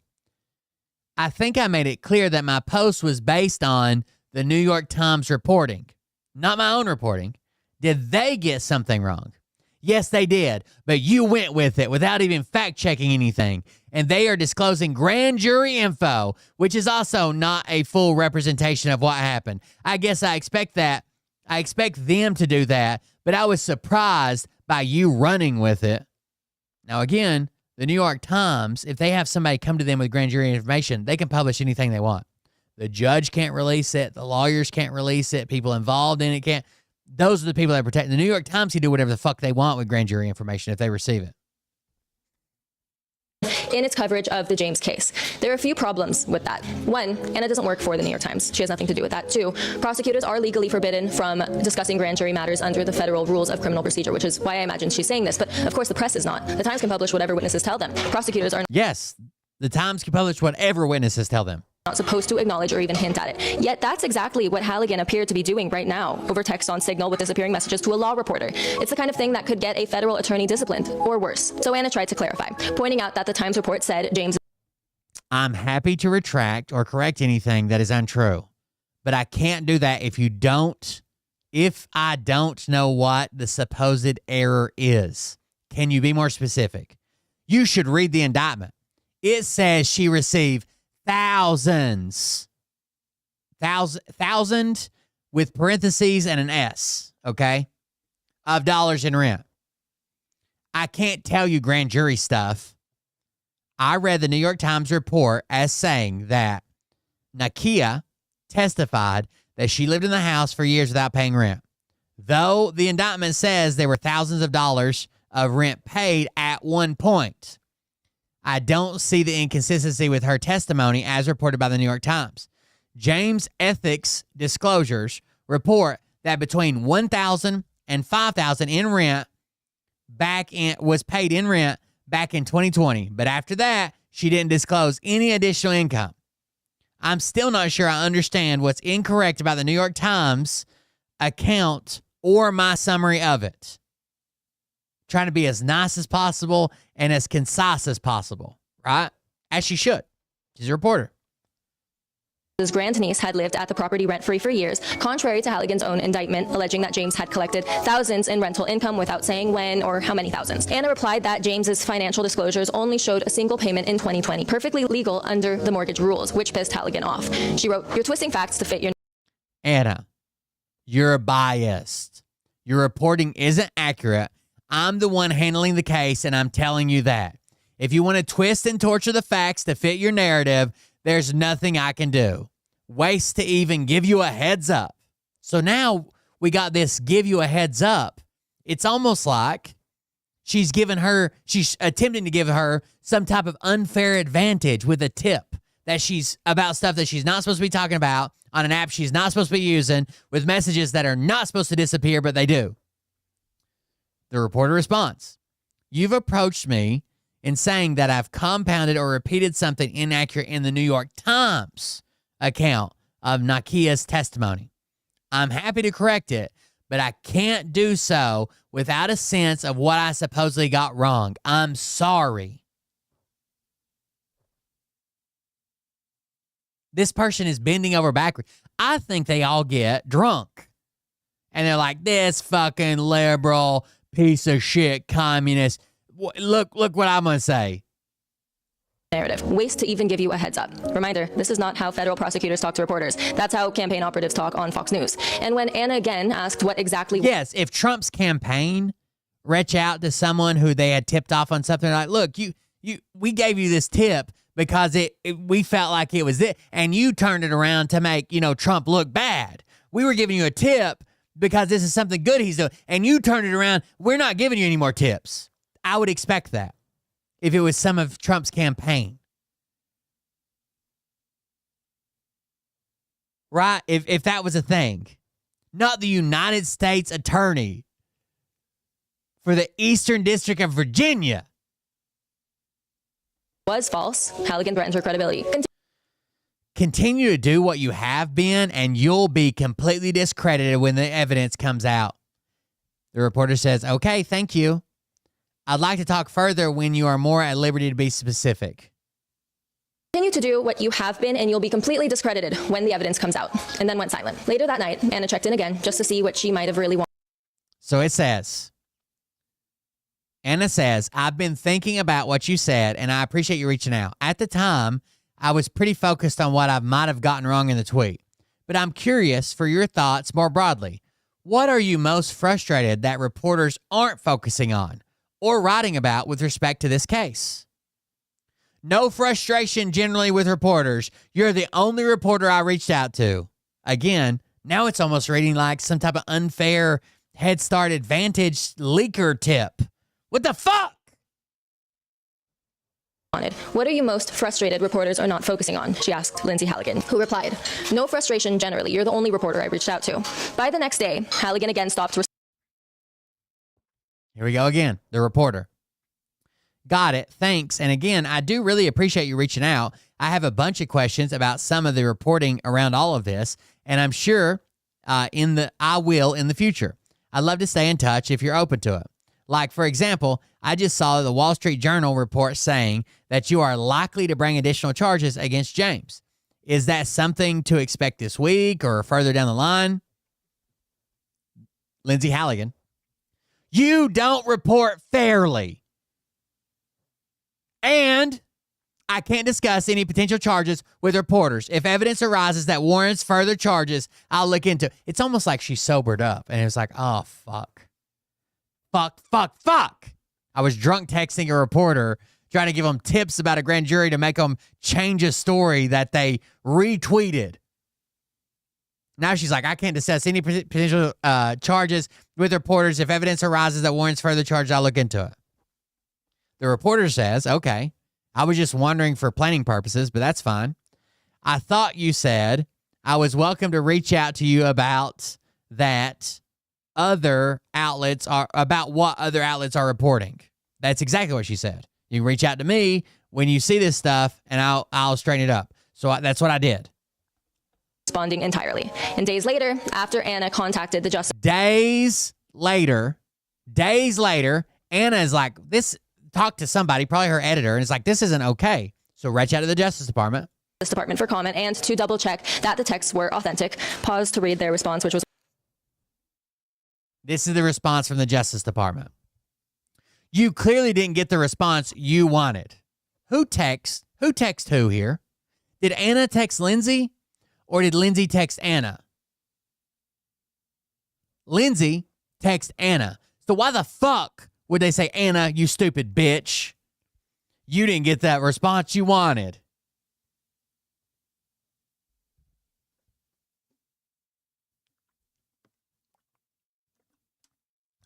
I think I made it clear that my post was based on the New York Times reporting, not my own reporting. Did they get something wrong? Yes, they did. But you went with it without even fact-checking anything. And they are disclosing grand jury info, which is also not a full representation of what happened. I guess I expect that. I expect them to do that, but I was surprised by you running with it. Now, again, the New York Times, if they have somebody come to them with grand jury information, they can publish anything they want. The judge can't release it. The lawyers can't release it. People involved in it can't. Those are the people that protect. The New York Times can do whatever the fuck they want with grand jury information if they receive it. In its coverage of the James case. There are a few problems with that. One, Anna doesn't work for the New York Times. She has nothing to do with that. Two, prosecutors are legally forbidden from discussing grand jury matters under the federal rules of criminal procedure, which is why I imagine she's saying this. But of course, the press is not. The Times can publish whatever witnesses tell them. Prosecutors are Yes, the Times can publish whatever witnesses tell them. not supposed to acknowledge or even hint at it. Yet that's exactly what Halligan appeared to be doing right now, over text on Signal with disappearing messages to a law reporter. It's the kind of thing that could get a federal attorney disciplined, or worse. So Anna tried to clarify, pointing out that the Times report said James... I'm happy to retract or correct anything that is untrue, but I can't do that if I don't know what the supposed error is. Can you be more specific? You should read the indictment. It says she received thousand with parentheses and an S, okay, of dollars in rent. I can't tell you grand jury stuff. I read the New York Times report as saying that Nakia testified that she lived in the house for years without paying rent. Though the indictment says there were thousands of dollars of rent paid at one point, I don't see the inconsistency with her testimony as reported by the New York Times. James' ethics disclosures report that between $1,000 and $5,000 in rent was paid in rent back in 2020. But after that, she didn't disclose any additional income. I'm still not sure I understand what's incorrect about the New York Times account or my summary of it. Trying to be as nice as possible and as concise as possible, right? As she should. She's a reporter. His grandniece had lived at the property rent-free for years, contrary to Halligan's own indictment, alleging that James had collected thousands in rental income without saying when or how many thousands. Anna replied that James's financial disclosures only showed a single payment in 2020, perfectly legal under the mortgage rules, which pissed Halligan off. She wrote, "You're twisting facts to fit your..." Anna, you're biased. Your reporting isn't accurate. I'm the one handling the case, and I'm telling you that. If you want to twist and torture the facts to fit your narrative, there's nothing I can do. Waste to even give you a heads up. So now we got this give you a heads up. It's almost like she's attempting to give her some type of unfair advantage with a tip that she's about stuff that she's not supposed to be talking about on an app she's not supposed to be using with messages that are not supposed to disappear, but they do. The reporter responds, "You've approached me in saying that I've compounded or repeated something inaccurate in the New York Times account of Nakia's testimony. I'm happy to correct it, but I can't do so without a sense of what I supposedly got wrong. I'm sorry." This person is bending over backward. I think they all get drunk. And they're like, this fucking liberal piece of shit communist. Look what I'm going to say. Narrative. Waste to even give you a heads up. Reminder, this is not how federal prosecutors talk to reporters. That's how campaign operatives talk on Fox News. And when Anna again asked what exactly... Yes, if Trump's campaign reached out to someone who they had tipped off on something, like, look, we gave you this tip because we felt like it was it, and you turned it around to make, Trump look bad. We were giving you a tip because this is something good he's doing, and you turned it around. We're not giving you any more tips. I would expect that if it was some of Trump's campaign. Right? If that was a thing. Not the United States Attorney for the Eastern District of Virginia. Was false. Halligan threatened her credibility. Continue to do what you have been, and you'll be completely discredited when the evidence comes out. The reporter says, "Okay, thank you. I'd like to talk further when you are more at liberty to be specific." Continue to do what you have been, and you'll be completely discredited when the evidence comes out. And then went silent. Later that night, Anna checked in again just to see what she might have really wanted. So it says, Anna says, I've been thinking about what you said, and I appreciate you reaching out. At the time, I was pretty focused on what I might have gotten wrong in the tweet. But I'm curious for your thoughts more broadly. What are you most frustrated that reporters aren't focusing on or writing about with respect to this case? No frustration generally with reporters. You're the only reporter I reached out to. Again, now it's almost reading like some type of unfair Head Start Advantage leaker tip. What the fuck? What are you most frustrated reporters are not focusing on? She asked Lindsay Halligan, who replied, no frustration generally. You're the only reporter I reached out to. By the next day, Halligan again stopped. Here we go again, the reporter. Got it. Thanks. And again, I do really appreciate you reaching out. I have a bunch of questions about some of the reporting around all of this, and I'm sure I will in the future. I'd love to stay in touch if you're open to it. Like, for example, I just saw the Wall Street Journal report saying that you are likely to bring additional charges against James. Is that something to expect this week or further down the line? Lindsay Halligan. You don't report fairly. And I can't discuss any potential charges with reporters. If evidence arises that warrants further charges, I'll look into it. It's almost like she sobered up and it was like, oh, fuck. Fuck. I was drunk texting a reporter trying to give them tips about a grand jury to make them change a story that they retweeted. Now she's like, I can't discuss any potential charges with reporters. If evidence arises that warrants further charges, I'll look into it. The reporter says, okay, I was just wondering for planning purposes, but that's fine. I thought you said I was welcome to reach out to you about that other outlets are about what other outlets are reporting. That's exactly what she said. You can reach out to me when you see this stuff and I'll straighten it up. So that's what I did. Responding entirely. And days later, after Anna contacted the Justice Days later, Anna is like, talk to somebody, probably her editor, and it's like, this isn't okay. So reach out to the Justice Department. For comment and to double check that the texts were authentic. Pause to read their response, which was, this is the response from the Justice Department. You clearly didn't get the response you wanted. Who texts who here? Did Anna text Lindsay or did Lindsay text Anna? Lindsay text Anna. So why the fuck would they say, Anna, you stupid bitch? You didn't get that response you wanted.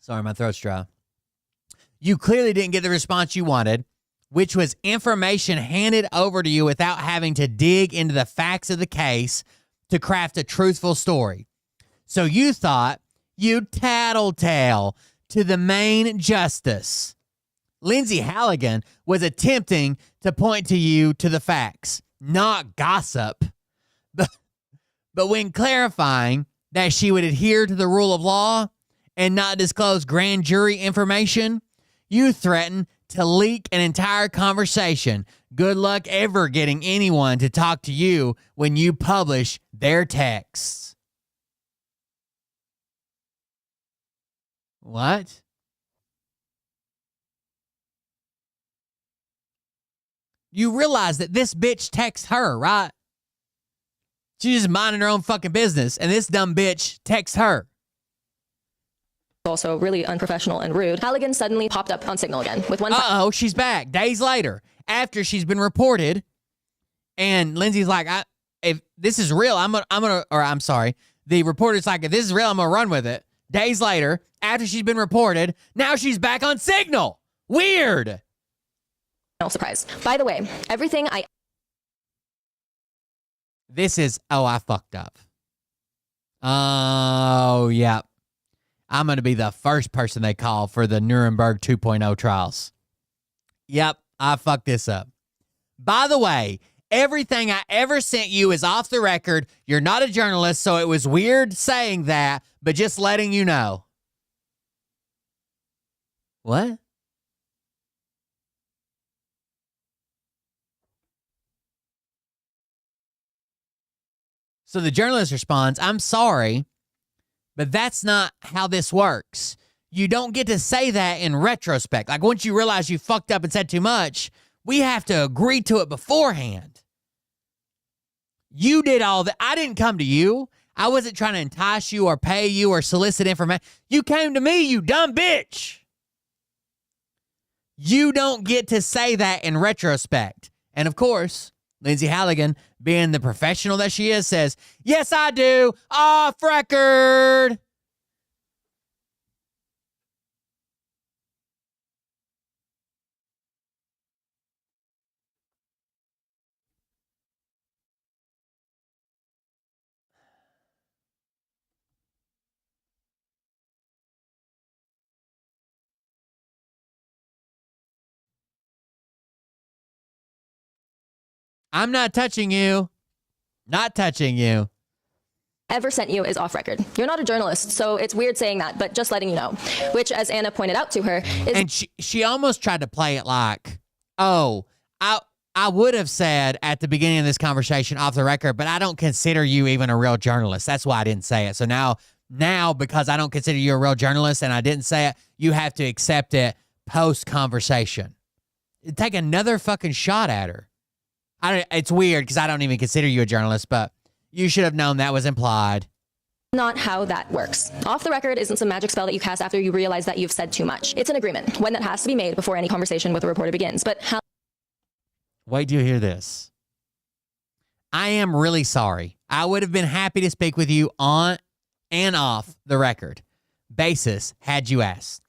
Sorry, my throat's dry. You clearly didn't get the response you wanted, which was information handed over to you without having to dig into the facts of the case to craft a truthful story. So you thought you'd tattletale to the main justice. Lindsay Halligan was attempting to point to you to the facts, not gossip. But when clarifying that she would adhere to the rule of law and not disclose grand jury information, you threatened to leak an entire conversation. Good luck ever getting anyone to talk to you when you publish their texts. What? You realize that this bitch texts her, right? She's just minding her own fucking business, and this dumb bitch texts her. also really unprofessional and rude. Halligan suddenly popped up on Signal again with one. She's back days later after she's been reported, and Lindsay's like, "If this is real, I'm sorry." The reporter's like, "If this is real, I'm gonna run with it." Days later, after she's been reported, now she's back on Signal. Weird. No surprise. By the way, everything I. This is, I fucked up. Oh, yeah. I'm going to be the first person they call for the Nuremberg 2.0 trials. Yep, I fucked this up. By the way, everything I ever sent you is off the record. You're not a journalist, so it was weird saying that, but just letting you know. What? So the journalist responds, "I'm sorry, but that's not how this works. you don't get to say that in retrospect. Like once you realize you fucked up and said too much, we have to agree to it beforehand. You did all that. I didn't come to you. I wasn't trying to entice you or pay you or solicit information. You came to me, you dumb bitch. You don't get to say that in retrospect. And of course, Lindsay Halligan, being the professional that she is, says, yes, I do. Off record. I'm not touching you. Not touching you. Ever sent you is off record. You're not a journalist, so it's weird saying that, but just letting you know. Which, as Anna pointed out to her, is... And she almost tried to play it like, oh, I would have said at the beginning of this conversation off the record, but I don't consider you even a real journalist. That's why I didn't say it. So now because I don't consider you a real journalist and I didn't say it, you have to accept it post-conversation. Take another fucking shot at her. It's weird because I don't even consider you a journalist, but you should have known that was implied. Not how that works. Off the record isn't some magic spell that you cast after you realize that you've said too much. It's an agreement, one that has to be made before any conversation with a reporter begins. But how... Wait till you hear this. I am really sorry. I would have been happy to speak with you on and off the record basis had you asked.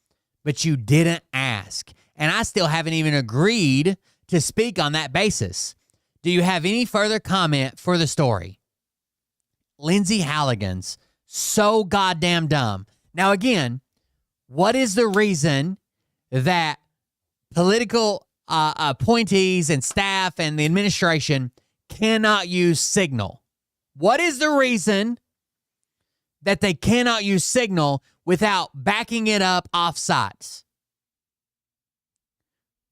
But you didn't ask. And I still haven't even agreed to speak on that basis. Do you have any further comment for the story? Lindsay Halligan's so goddamn dumb. Now, again, what is the reason that political appointees and staff and the administration cannot use Signal? What is the reason that they cannot use Signal without backing it up off sites?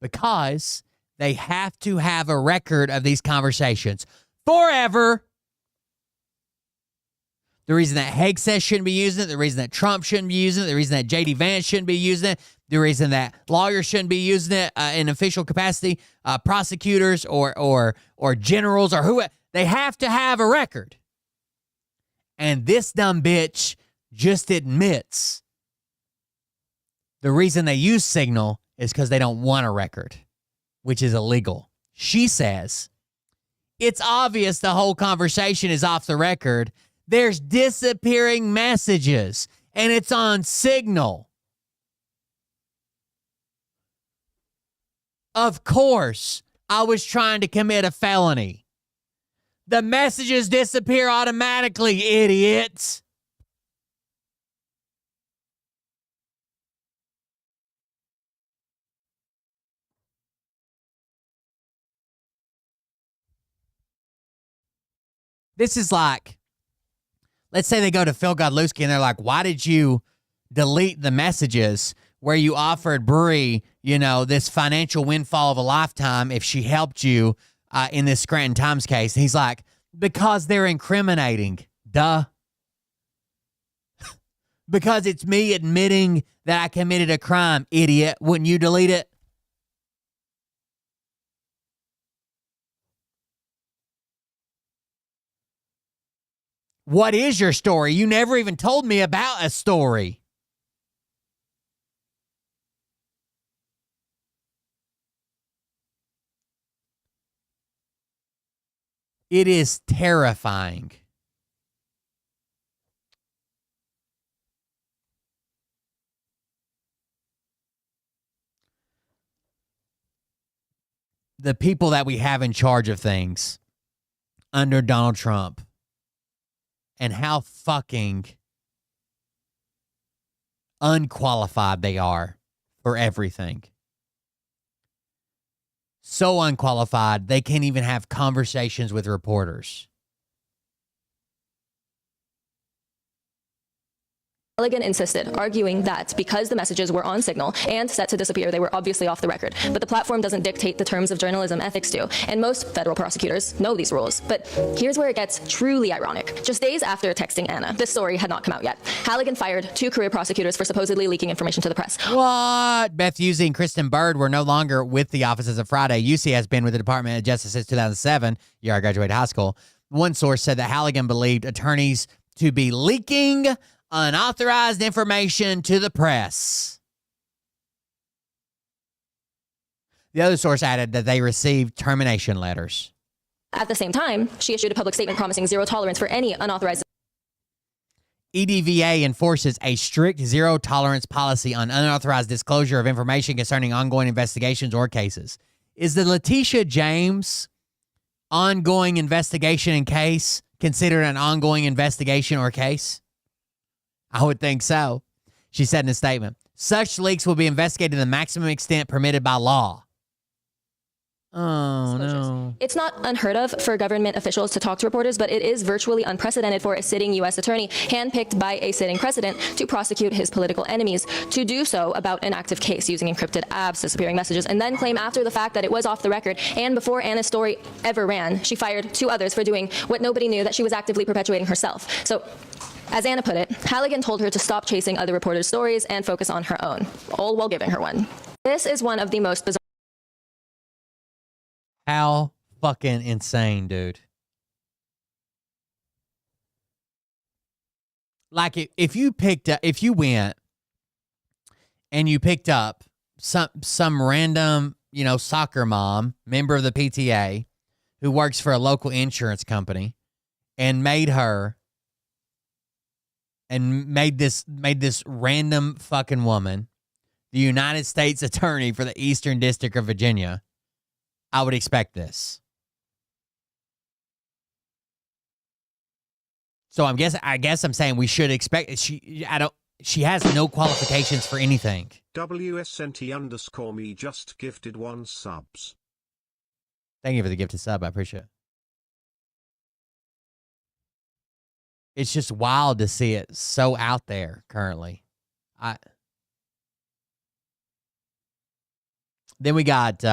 Because they have to have a record of these conversations forever. The reason that Hegseth shouldn't be using it, the reason that Trump shouldn't be using it, the reason that J.D. Vance shouldn't be using it, the reason that lawyers shouldn't be using it in official capacity, prosecutors or generals or whoever, they have to have a record. And this dumb bitch just admits the reason they use Signal is because they don't want a record, which is illegal. She says, it's obvious the whole conversation is off the record. There's disappearing messages, and it's on Signal. Of course, I was trying to commit a felony. The messages disappear automatically, idiots. This is like, let's say they go to Phil Godlewski and they're like, why did you delete the messages where you offered Bree, this financial windfall of a lifetime if she helped you in this Scranton Times case? And he's like, because they're incriminating. Duh. Because it's me admitting that I committed a crime, idiot. Wouldn't you delete it? What is your story? You never even told me about a story. It is terrifying. The people that we have in charge of things under Donald Trump and how fucking unqualified they are for everything. So unqualified, they can't even have conversations with reporters. Halligan insisted, arguing that because the messages were on Signal and set to disappear, they were obviously off the record. But the platform doesn't dictate the terms of journalism ethics do, and most federal prosecutors know these rules. But here's where it gets truly ironic. Just days after texting Anna, this story had not come out yet. Halligan fired 2 career prosecutors for supposedly leaking information to the press. What? Beth Usey and Kristen Bird were no longer with the office as of Friday. Usey has been with the Department of Justice since 2007, year I graduated high school. One source said that Halligan believed attorneys to be leaking unauthorized information to the press. The other source added that they received termination letters. At the same time, she issued a public statement promising zero tolerance for any unauthorized. EDVA enforces a strict zero-tolerance policy on unauthorized disclosure of information concerning ongoing investigations or cases. Is the Letitia James ongoing investigation and case considered an ongoing investigation or case? I would think so. She said in a statement, such leaks will be investigated to the maximum extent permitted by law. Oh, no. It's not unheard of for government officials to talk to reporters, but it is virtually unprecedented for a sitting U.S. attorney, handpicked by a sitting president, to prosecute his political enemies, to do so about an active case using encrypted apps, disappearing messages, and then claim after the fact that it was off the record. And before Anna's story ever ran, she fired 2 others for doing what nobody knew, that she was actively perpetuating herself. So, as Anna put it, Halligan told her to stop chasing other reporters' stories and focus on her own, all while giving her one. This is one of the most bizarre. How fucking insane, dude. Like if you went and you picked up some random, soccer mom, member of the PTA, who works for a local insurance company, and made this random fucking woman the United States Attorney for the Eastern District of Virginia, I would expect this. So I guess I'm saying we should expect she has no qualifications for anything. WSNT_me just gifted 1 subs. Thank you for the gifted sub. I appreciate it. It's just wild to see it so out there currently. Then we got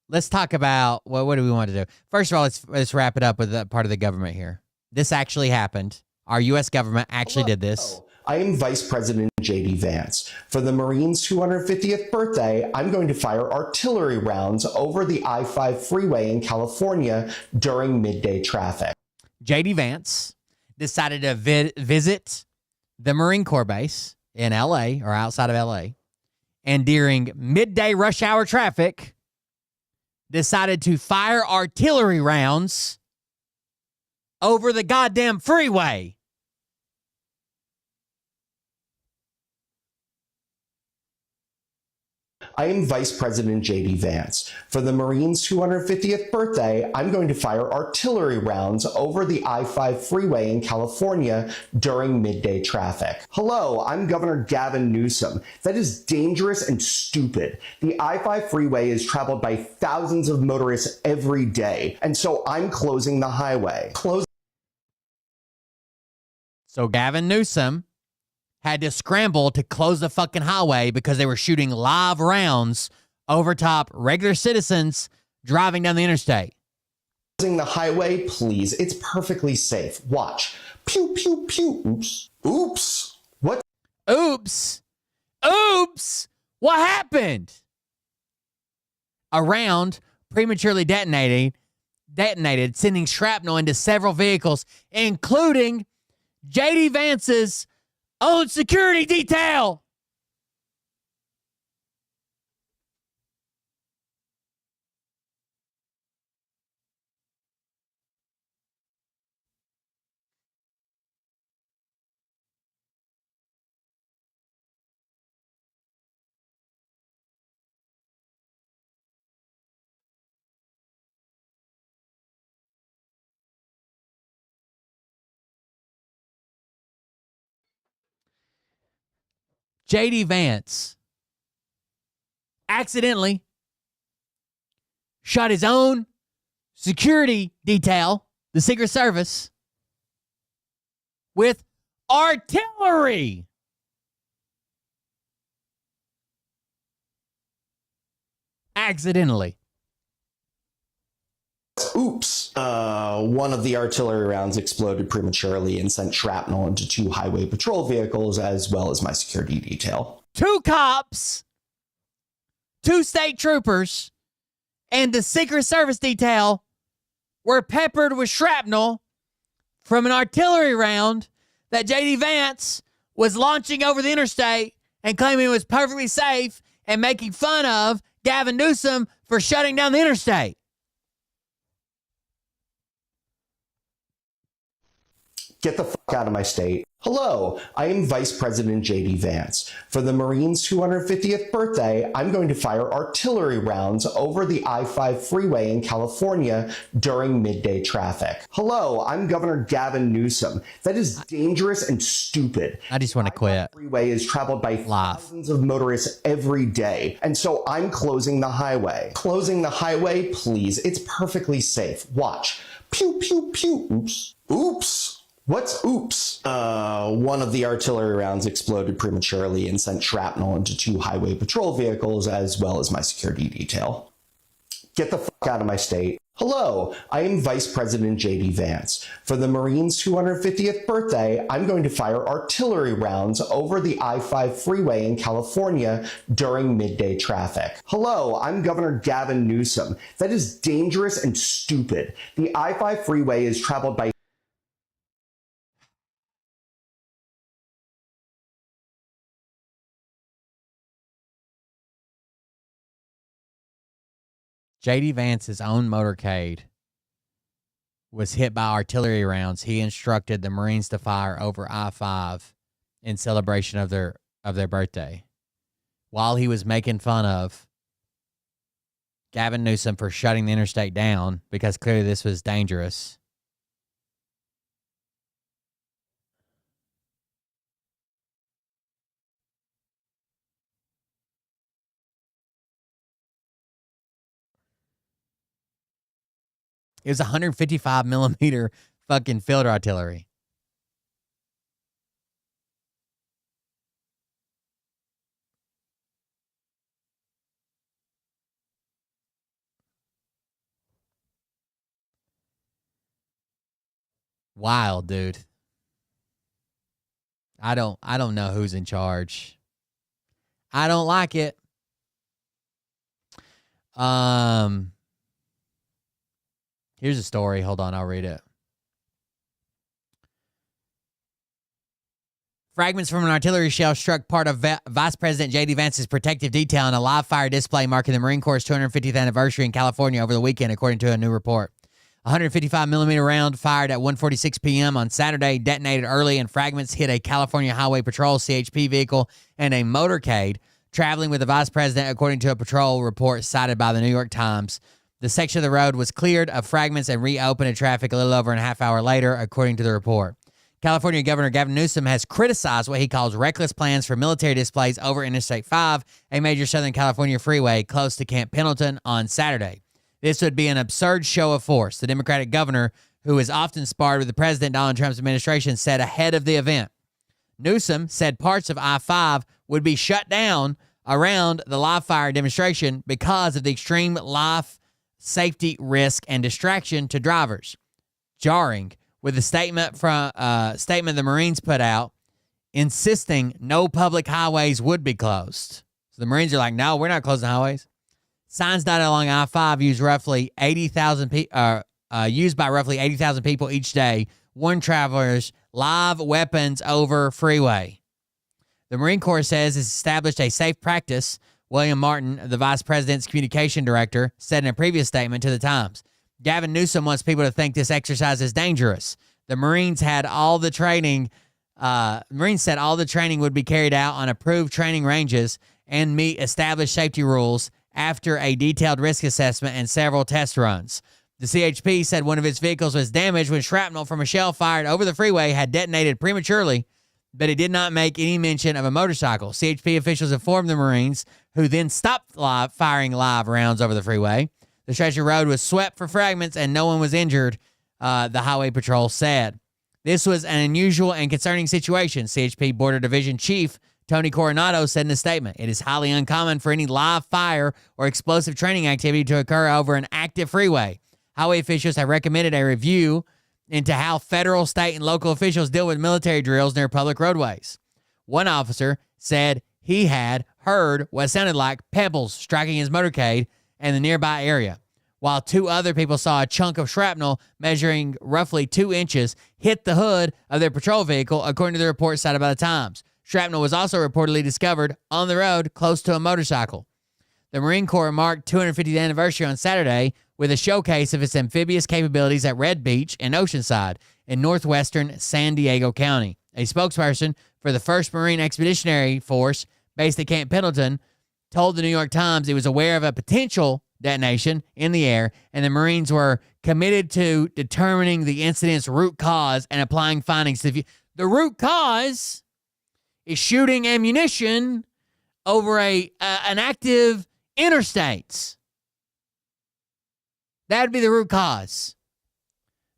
let's talk about what do we want to do? First of all, let's wrap it up with the part of the government here. This actually happened. Our U.S. government actually did this. I am Vice President J.D. Vance. For the Marines' 250th birthday, I'm going to fire artillery rounds over the I-5 freeway in California during midday traffic. J.D. Vance decided to visit the Marine Corps base in L.A. or outside of L.A. and during midday rush hour traffic decided to fire artillery rounds over the goddamn freeway. I am Vice President J.D. Vance. For the Marines' 250th birthday, I'm going to fire artillery rounds over the I-5 freeway in California during midday traffic. Hello, I'm Governor Gavin Newsom. That is dangerous and stupid. The I-5 freeway is traveled by thousands of motorists every day, and so I'm closing the highway. So Gavin Newsom had to scramble to close the fucking highway because they were shooting live rounds over top regular citizens driving down the interstate. Closing the highway, please. It's perfectly safe. Watch. Pew, pew, pew. Oops. Oops. What? Oops. Oops. What happened? A round prematurely detonated, sending shrapnel into several vehicles, including J.D. Vance's own security detail. J.D. Vance accidentally shot his own security detail, the Secret Service, with artillery. accidentally. Oops. One of the artillery rounds exploded prematurely and sent shrapnel into 2 highway patrol vehicles as well as my security detail. 2 cops, 2 state troopers, and the Secret Service detail were peppered with shrapnel from an artillery round that J.D. Vance was launching over the interstate and claiming it was perfectly safe and making fun of Gavin Newsom for shutting down the interstate. Get the fuck out of my state. Hello, I am Vice President J.D. Vance. For the Marines' 250th birthday, I'm going to fire artillery rounds over the I-5 freeway in California during midday traffic. Hello, I'm Governor Gavin Newsom. That is dangerous and stupid. I just want to quit. The freeway is traveled by thousands of motorists every day, and so I'm closing the highway. Closing the highway, please. It's perfectly safe. Watch. Pew, pew, pew. Oops. Oops. What's oops? One of the artillery rounds exploded prematurely and sent shrapnel into 2 highway patrol vehicles as well as my security detail. Get the fuck out of my state. Hello, I am Vice President J.D. Vance. For the Marines' 250th birthday, I'm going to fire artillery rounds over the I-5 freeway in California during midday traffic. Hello, I'm Governor Gavin Newsom. That is dangerous and stupid. The I-5 freeway is traveled by J.D. Vance's own motorcade was hit by artillery rounds he instructed the Marines to fire over I-5 in celebration of their birthday, while he was making fun of Gavin Newsom for shutting the interstate down because clearly this was dangerous. It was 155 millimeter fucking field artillery. Wild, dude. I don't know who's in charge. I don't like it. Here's a story. Hold on, I'll read it. Fragments from an artillery shell struck part of Vice President J.D. Vance's protective detail in a live fire display marking the Marine Corps' 250th anniversary in California over the weekend, according to a new report. A 155 millimeter round fired at 1:46 p.m. on Saturday detonated early, and fragments hit a California Highway Patrol CHP vehicle and a motorcade traveling with the Vice President, according to a patrol report cited by the New York Times. The section of the road was cleared of fragments and reopened to traffic a little over a half hour later, according to the report. California Governor Gavin Newsom has criticized what he calls reckless plans for military displays over Interstate 5, a major Southern California freeway close to Camp Pendleton, on Saturday. This would be an absurd show of force, the Democratic governor, who is often sparred with the President Donald Trump's administration, said ahead of the event. Newsom said parts of I-5 would be shut down around the live fire demonstration because of the extreme life safety risk and distraction to drivers, jarring with the statement the Marines put out insisting no public highways would be closed. So the Marines are like, no, we're not closing highways. Signs dotted along I-5 used by roughly 80,000 people each day, warn travelers live weapons over freeway. The Marine Corps says it's established a safe practice. William Martin, the Vice President's communication director, said in a previous statement to the Times. Gavin Newsom wants people to think this exercise is dangerous. The Marines had all the training. Marines said all the training would be carried out on approved training ranges and meet established safety rules after a detailed risk assessment and several test runs. The CHP said one of its vehicles was damaged when shrapnel from a shell fired over the freeway had detonated prematurely, but it did not make any mention of a motorcycle. CHP officials informed the Marines, who then stopped firing live rounds over the freeway. The stretch of road was swept for fragments and no one was injured, the Highway Patrol said. This was an unusual and concerning situation, CHP Border Division Chief Tony Coronado said in a statement, "It is highly uncommon for any live fire or explosive training activity to occur over an active freeway. Highway officials have recommended a review into how federal, state, and local officials deal with military drills near public roadways." One officer said he had heard what sounded like pebbles striking his motorcade and the nearby area, while 2 other people saw a chunk of shrapnel measuring roughly 2 inches hit the hood of their patrol vehicle, according to the report cited by the Times. Shrapnel was also reportedly discovered on the road close to a motorcycle. The Marine Corps marked 250th anniversary on Saturday with a showcase of its amphibious capabilities at Red Beach and Oceanside in northwestern San Diego County. A spokesperson for the 1st Marine Expeditionary Force, based at Camp Pendleton, told the New York Times it was aware of a potential detonation in the air, and the Marines were committed to determining the incident's root cause and applying findings to the root cause is shooting ammunition over an active interstate. That would be the root cause.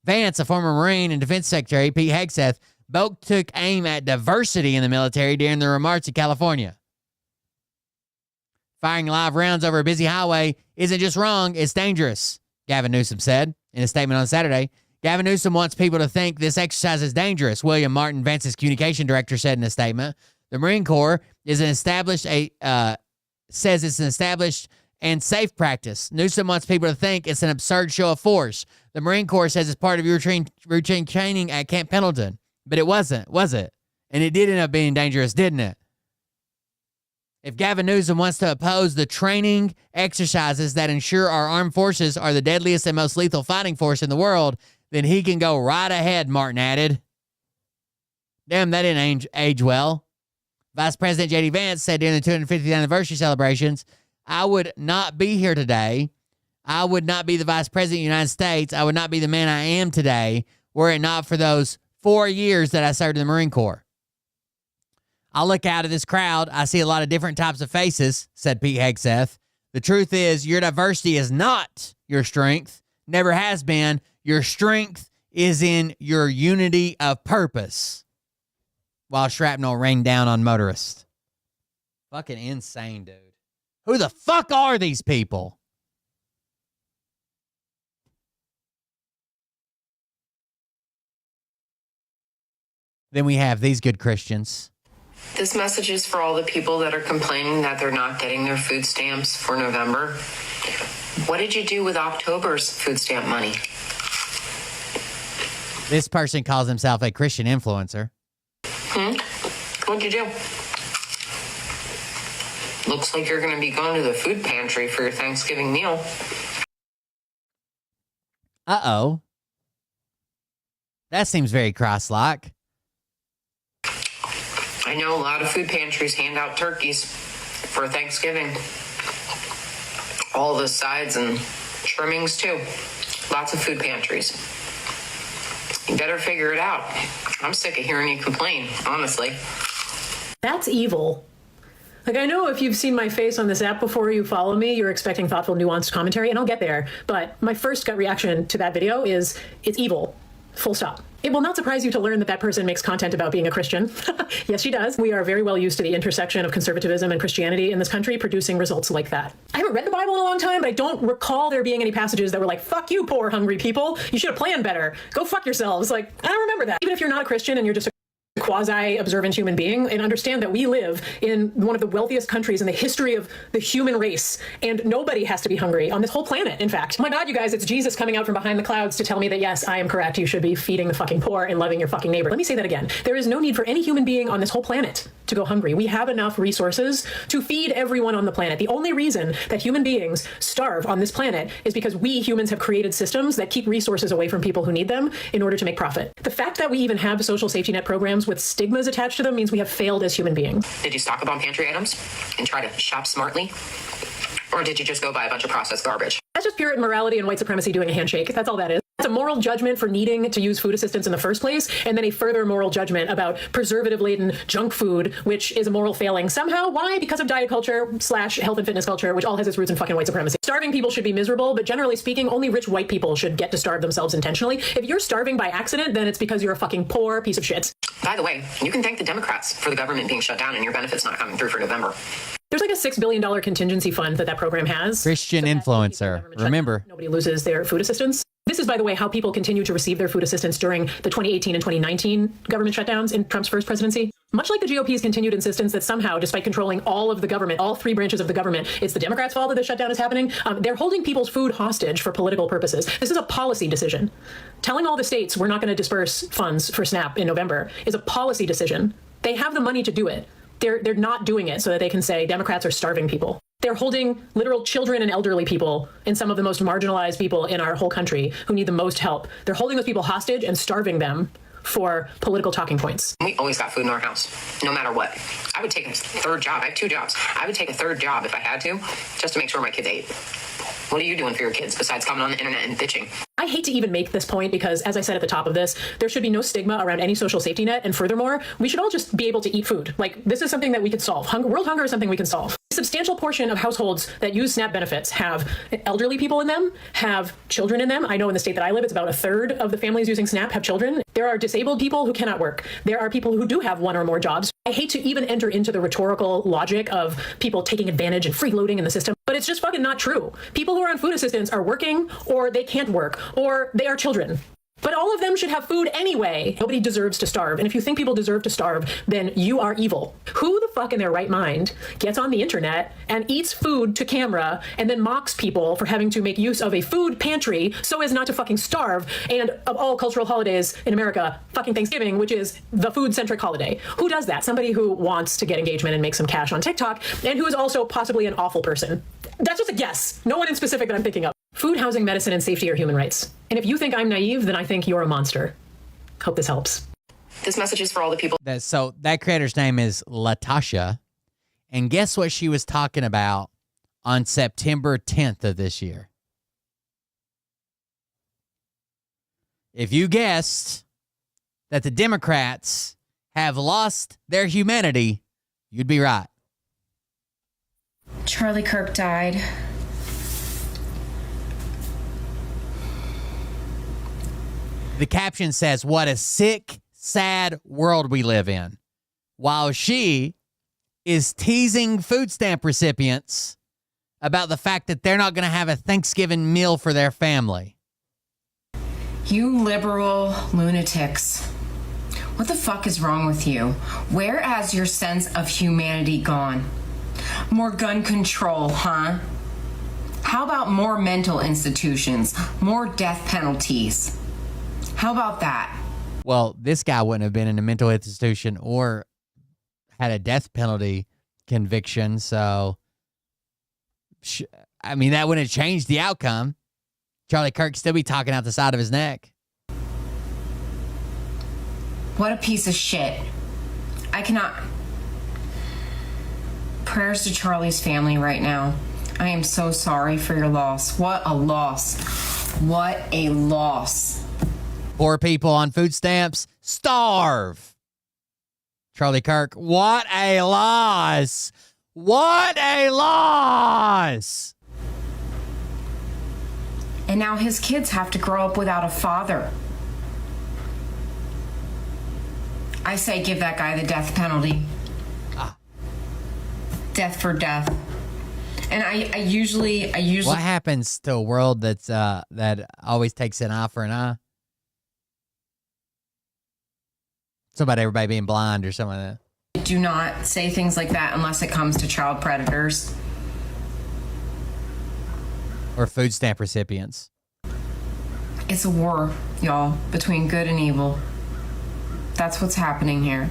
Vance, a former Marine and Defense Secretary, Pete Hegseth, both took aim at diversity in the military during their remarks in California. Firing live rounds over a busy highway isn't just wrong, it's dangerous, Gavin Newsom said in a statement on Saturday. Gavin Newsom wants people to think this exercise is dangerous, William Martin, Vance's communication director, said in a statement. The Marine Corps is says it's an established and safe practice. Newsom wants people to think it's an absurd show of force. The Marine Corps says it's part of your routine training at Camp Pendleton. But it wasn't, was it? And it did end up being dangerous, didn't it? If Gavin Newsom wants to oppose the training exercises that ensure our armed forces are the deadliest and most lethal fighting force in the world, then he can go right ahead, Martin added. Damn, that didn't age well. Vice President J.D. Vance said during the 250th anniversary celebrations, "I would not be here today. I would not be the Vice President of the United States. I would not be the man I am today were it not for those 4 years that I served in the Marine Corps. I look out at this crowd. I see a lot of different types of faces," said Pete Hegseth. "The truth is your diversity is not your strength. Never has been. Your strength is in your unity of purpose." While shrapnel rained down on motorists. Fucking insane, dude. Who the fuck are these people? Then we have these good Christians. This message is for all the people that are complaining that they're not getting their food stamps for November. What did you do with October's food stamp money? This person calls himself a Christian influencer. What'd you do? Looks like you're going to be going to the food pantry for your Thanksgiving meal. Uh-oh. That seems very Christ-like. I know a lot of food pantries hand out turkeys for Thanksgiving. All the sides and trimmings too. Lots of food pantries. You better figure it out. I'm sick of hearing you complain, honestly. That's evil. Like, I know if you've seen my face on this app before, you follow me, you're expecting thoughtful, nuanced commentary, and I'll get there. But my first gut reaction to that video is, it's evil. Full stop. It will not surprise you to learn that that person makes content about being a Christian. Yes, she does. We are very well used to the intersection of conservatism and Christianity in this country producing results like that. I haven't read the Bible in a long time, but I don't recall there being any passages that were like, fuck you, poor, hungry people. You should have planned better. Go fuck yourselves. Like, I don't remember that. Even if you're not a Christian and you're just a quasi-observant human being, and understand that we live in one of the wealthiest countries in the history of the human race, and nobody has to be hungry on this whole planet, in fact. Oh my God, you guys, it's Jesus coming out from behind the clouds to tell me that, yes, I am correct. You should be feeding the fucking poor and loving your fucking neighbor. Let me say that again. There is no need for any human being on this whole planet to go hungry. We have enough resources to feed everyone on the planet. The only reason that human beings starve on this planet is because we humans have created systems that keep resources away from people who need them in order to make profit. The fact that we even have social safety net programs with stigmas attached to them means we have failed as human beings. Did you stock up on pantry items and try to shop smartly? Or did you just go buy a bunch of processed garbage? That's just pure morality and white supremacy doing a handshake. That's all that is. It's a moral judgment for needing to use food assistance in the first place, and then a further moral judgment about preservative-laden junk food, which is a moral failing somehow. Why? Because of diet culture / health and fitness culture, which all has its roots in fucking white supremacy. Starving people should be miserable, but generally speaking, only rich white people should get to starve themselves intentionally. If you're starving by accident, then it's because you're a fucking poor piece of shit. By the way, you can thank the Democrats for the government being shut down and your benefits not coming through for November. There's like a $6 billion contingency fund that program has. Christian influencer. Remember. Nobody loses their food assistance. This is, by the way, how people continue to receive their food assistance during the 2018 and 2019 government shutdowns in Trump's first presidency. Much like the GOP's continued insistence that somehow, despite controlling all of the government, all three branches of the government, it's the Democrats' fault that the shutdown is happening, they're holding people's food hostage for political purposes. This is a policy decision. Telling all the states we're not going to disperse funds for SNAP in November is a policy decision. They have the money to do it. They're not doing it so that they can say Democrats are starving people. They're holding literal children and elderly people and some of the most marginalized people in our whole country who need the most help. They're holding those people hostage and starving them for political talking points. We always got food in our house, no matter what. I would take a third job. I have 2 jobs. I would take a third job if I had to, just to make sure my kids ate. What are you doing for your kids besides coming on the internet and bitching? I hate to even make this point because, as I said at the top of this, there should be no stigma around any social safety net. And furthermore, we should all just be able to eat food. Like, this is something that we could solve. World hunger is something we can solve. A substantial portion of households that use SNAP benefits have elderly people in them, have children in them. I know in the state that I live, it's about a third of the families using SNAP have children. There are disabled people who cannot work. There are people who do have 1 or more jobs. I hate to even enter into the rhetorical logic of people taking advantage and freeloading in the system, but it's just fucking not true. People who are on food assistance are working, or they can't work, or they are children. But all of them should have food anyway. Nobody deserves to starve. And if you think people deserve to starve, then you are evil. Who the fuck in their right mind gets on the internet and eats food to camera and then mocks people for having to make use of a food pantry so as not to fucking starve? And of all cultural holidays in America, fucking Thanksgiving, which is the food-centric holiday. Who does that? Somebody who wants to get engagement and make some cash on TikTok and who is also possibly an awful person. That's just a guess. No one in specific that I'm thinking of. Food, housing, medicine, and safety are human rights. And if you think I'm naive, then I think you're a monster. Hope this helps. This message is for all the people. So that creator's name is Latasha. And guess what she was talking about on September 10th of this year? If you guessed that the Democrats have lost their humanity, you'd be right. Charlie Kirk died. The caption says, "What a sick, sad world we live in," while she is teasing food stamp recipients about the fact that they're not going to have a Thanksgiving meal for their family. You liberal lunatics. What the fuck is wrong with you? Where has your sense of humanity gone? More gun control, huh? How about more mental institutions? More death penalties? How about that? Well, this guy wouldn't have been in a mental institution or had a death penalty conviction, so I mean, that wouldn't have changed the outcome. Charlie Kirk still be talking out the side of his neck. What a piece of shit. I cannot... Prayers to Charlie's family right now. I am so sorry for your loss. What a loss. What a loss. Poor people on food stamps starve. Charlie Kirk, what a loss. What a loss. And now his kids have to grow up without a father. I say give that guy the death penalty. Death for death. And I usually What happens to a world that's that always takes an eye for an eye? It's about everybody being blind or something like that. Do not say things like that unless it comes to child predators. Or food stamp recipients. It's a war, y'all, between good and evil. That's what's happening here.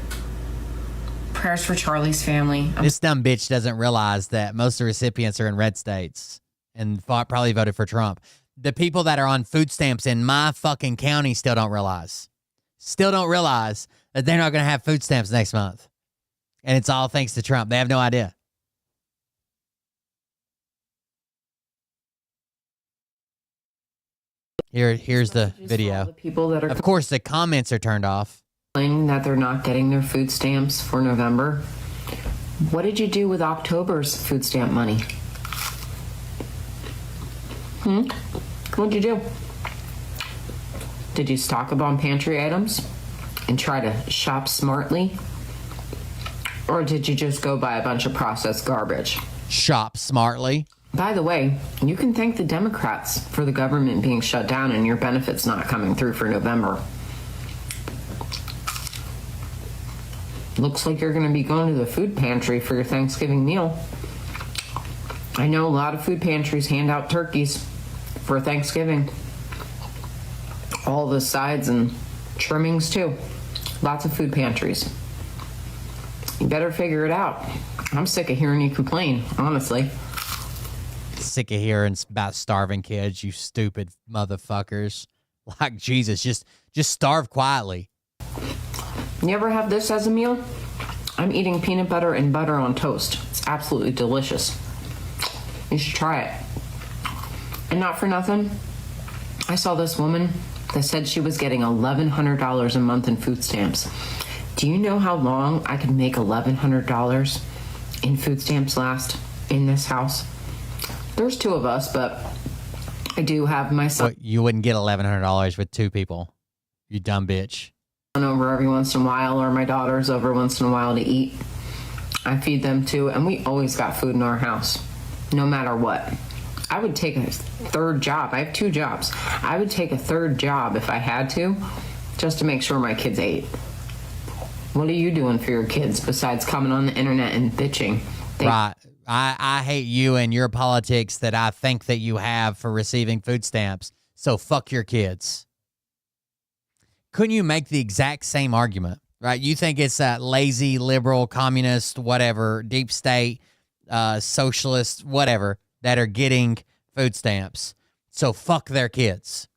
Prayers for Charlie's family. This dumb bitch doesn't realize that most of the recipients are in red states and probably voted for Trump. The people that are on food stamps in my fucking county still don't realize. Still don't realize that they're not going to have food stamps next month. And it's all thanks to Trump. They have no idea. Here's the video. The people that are Of course, the comments are turned off. complaining that they're not getting their food stamps for November. What did you do with October's food stamp money? What'd you do? Did you stock up on pantry items? and try to shop smartly? Or did you just go buy a bunch of processed garbage? Shop smartly. By the way, you can thank the Democrats for the government being shut down and your benefits not coming through for November. Looks like you're going to be going to the food pantry for your Thanksgiving meal. I know a lot of food pantries hand out turkeys for Thanksgiving. All the sides and trimmings too. Lots of food pantries. You better figure it out. I'm sick of hearing you complain, honestly. Sick of hearing about starving kids, you stupid motherfuckers. Like, Jesus, just starve quietly. You ever have this as a meal? I'm eating peanut butter and butter on toast. It's absolutely delicious. You should try it. And not for nothing, I saw this woman that said she was getting $1,100 a month in food stamps. Do you know how long I could make $1,100 in food stamps last in this house? There's two of us, but I do have my son. What, you wouldn't get $1,100 with two people, you dumb bitch. Over every once in a while, or my daughters over once in a while to eat. I feed them too, and we always got food in our house, no matter what. I would take a third job. I have two jobs. I would take a third job if I had to, just to make sure my kids ate. What are you doing for your kids besides coming on the internet and bitching? Right. I hate you and your politics that I think that you have for receiving food stamps. So fuck your kids. Couldn't you make the exact same argument, right? You think it's a lazy, liberal, communist, whatever, deep state, socialist, whatever, that are getting food stamps. So fuck their kids.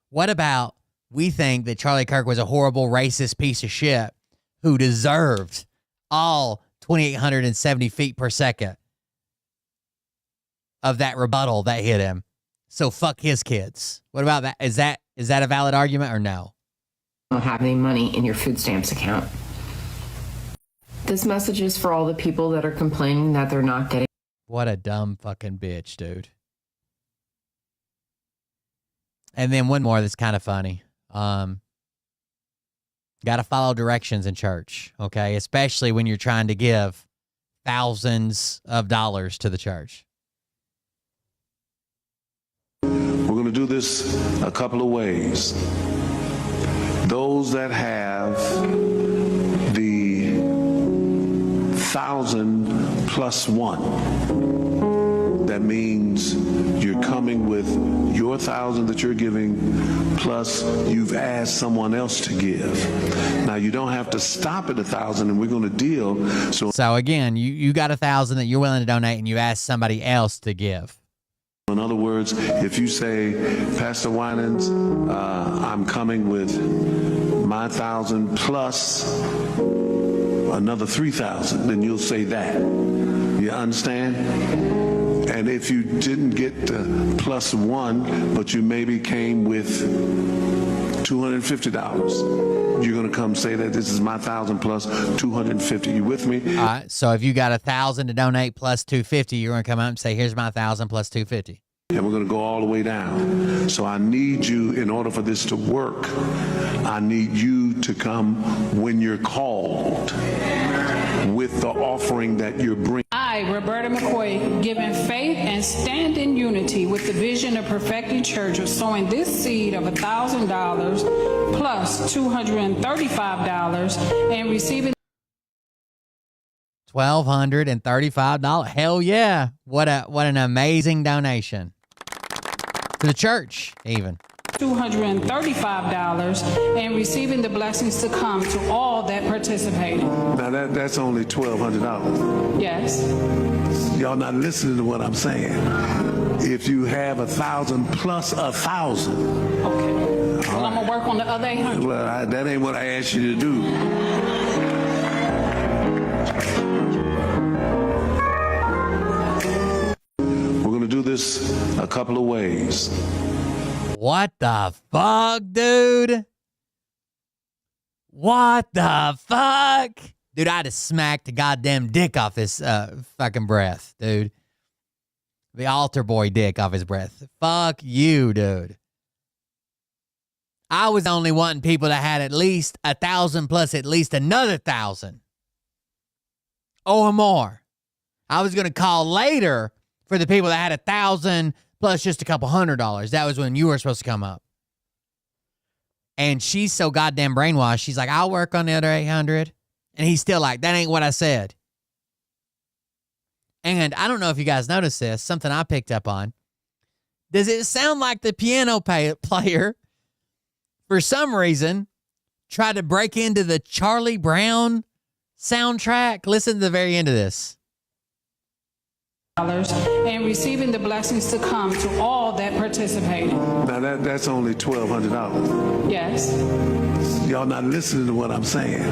What about we think that Charlie Kirk was a horrible, racist piece of shit who deserved all 2,870 feet per second of that rebuttal that hit him? So fuck his kids. What about that? Is that a valid argument or no? Don't have any money in your food stamps account. This message is for all the people that are complaining that they're not getting. What a dumb fucking bitch, dude. And then one more that's kind of funny. Got to follow directions in church, okay? Especially when you're trying to give thousands of dollars to the church. We're going to do this a couple of ways. Those that have the 1,000 plus one, that means you're coming with your 1,000 that you're giving, plus you've asked someone else to give. Now, you don't have to stop at 1,000, and we're going to deal. So again, you got 1,000 that you're willing to donate, and you ask somebody else to give. In other words, if you say, Pastor Winans, I'm coming with my 1,000 plus another 3,000, then you'll say that. You understand? And if you didn't get the plus one, but you maybe came with $250, you're going to come say that this is my 1,000 plus 250. You with me? All right. So if you got 1,000 to donate plus 250, you're going to come out and say, here's my 1,000 plus 250. And we're going to go all the way down. So I need you, in order for this to work, I need you to come when you're called with the offering that you're bringing. I, Roberta McCoy, given faith and stand in unity with the vision of Perfecting Church of sowing this seed of $1,000 plus $235 and receiving $1,235. Hell yeah. What an amazing donation. To the church, even. $235 and receiving the blessings to come to all that participated. Now that's only $1,200. Yes. Y'all not listening to what I'm saying. If you have 1,000 plus 1,000. Okay. Well, I'm gonna work on the other 800. Well, that ain't what I asked you to do. We're gonna do this a couple of ways. What the fuck, dude? What the fuck? Dude, I just smacked the goddamn dick off his fucking breath, dude. The altar boy dick off his breath. Fuck you, dude. I was only wanting people that had at least 1,000 plus at least another 1,000 or more. I was going to call later for the people that had 1,000 plus just a couple $100. That was when you were supposed to come up. And she's so goddamn brainwashed. She's like, I'll work on the other 800. And he's still like, that ain't what I said. And I don't know if you guys noticed this, something I picked up on. Does it sound like the piano player, for some reason, tried to break into the Charlie Brown soundtrack? Listen to the very end of this. And receiving the blessings to come to all that participated. Now that's only $1,200. Yes. Y'all not listening to what I'm saying.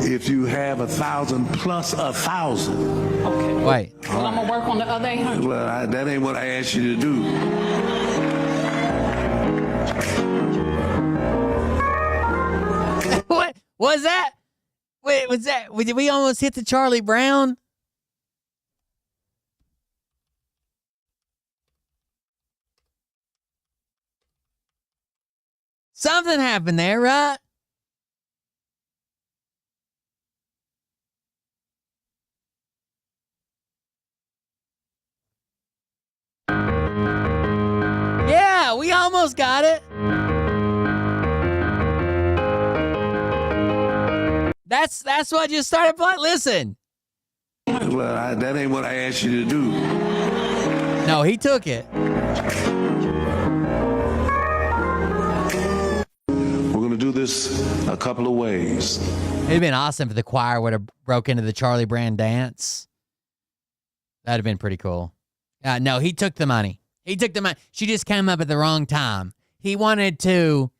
If you have 1,000 plus 1,000. Okay. Wait. Well, I'm gonna work on the other 800. Well, that ain't what I asked you to do. What was that? Wait, was that? Did we almost hit the Charlie Brown? Something happened there, right? Yeah, we almost got it. That's what just started playing. Listen. Well, that ain't what I asked you to do. No, he took it. We're going to do this a couple of ways. It'd been awesome if the choir would have broke into the Charlie Brown dance. That'd have been pretty cool. No, he took the money. He took the money. She just came up at the wrong time. He wanted to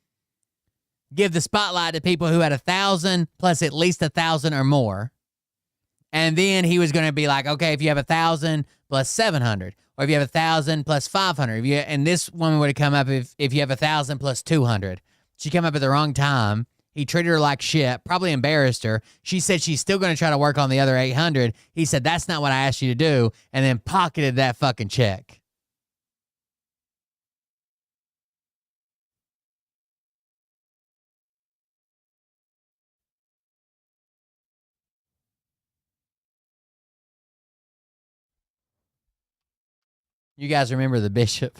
give the spotlight to people who had 1,000 plus at least 1,000 or more. And then he was going to be like, okay, if you have 1,000 plus 700, or if you have 1,000 plus 500, and this woman would have come up if you have 1,000 plus 200. She came up at the wrong time. He treated her like shit, probably embarrassed her. She said she's still going to try to work on the other 800. He said, that's not what I asked you to do, and then pocketed that fucking check. You guys remember the bishop?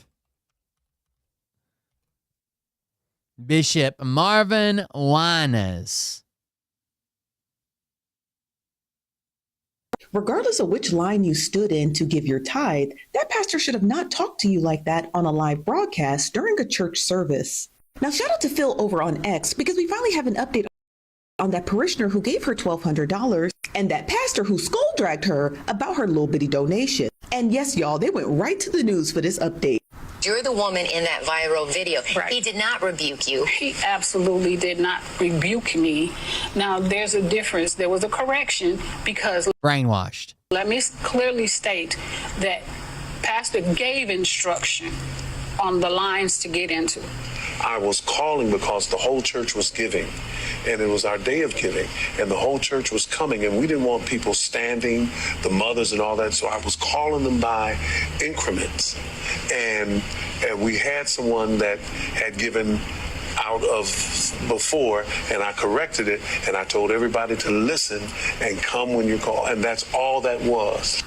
Bishop Marvin Winans. Regardless of which line you stood in to give your tithe, that pastor should have not talked to you like that on a live broadcast during a church service. Now, shout out to Phil over on X, because we finally have an update on that parishioner who gave her $1,200 and that pastor who skull dragged her about her little bitty donation. And yes, y'all, they went right to the news for this update. You're the woman in that viral video. Right. He did not rebuke you. He absolutely did not rebuke me. Now, there's a difference. There was a correction because... Brainwashed. Let me clearly state that Pastor gave instruction on the lines to get into. I was calling because the whole church was giving, and it was our day of giving, and the whole church was coming, and we didn't want people standing, the mothers and all that, so I was calling them by increments. And we had someone that had given out of before, and I corrected it, and I told everybody to listen and come when you call, and that's all that was.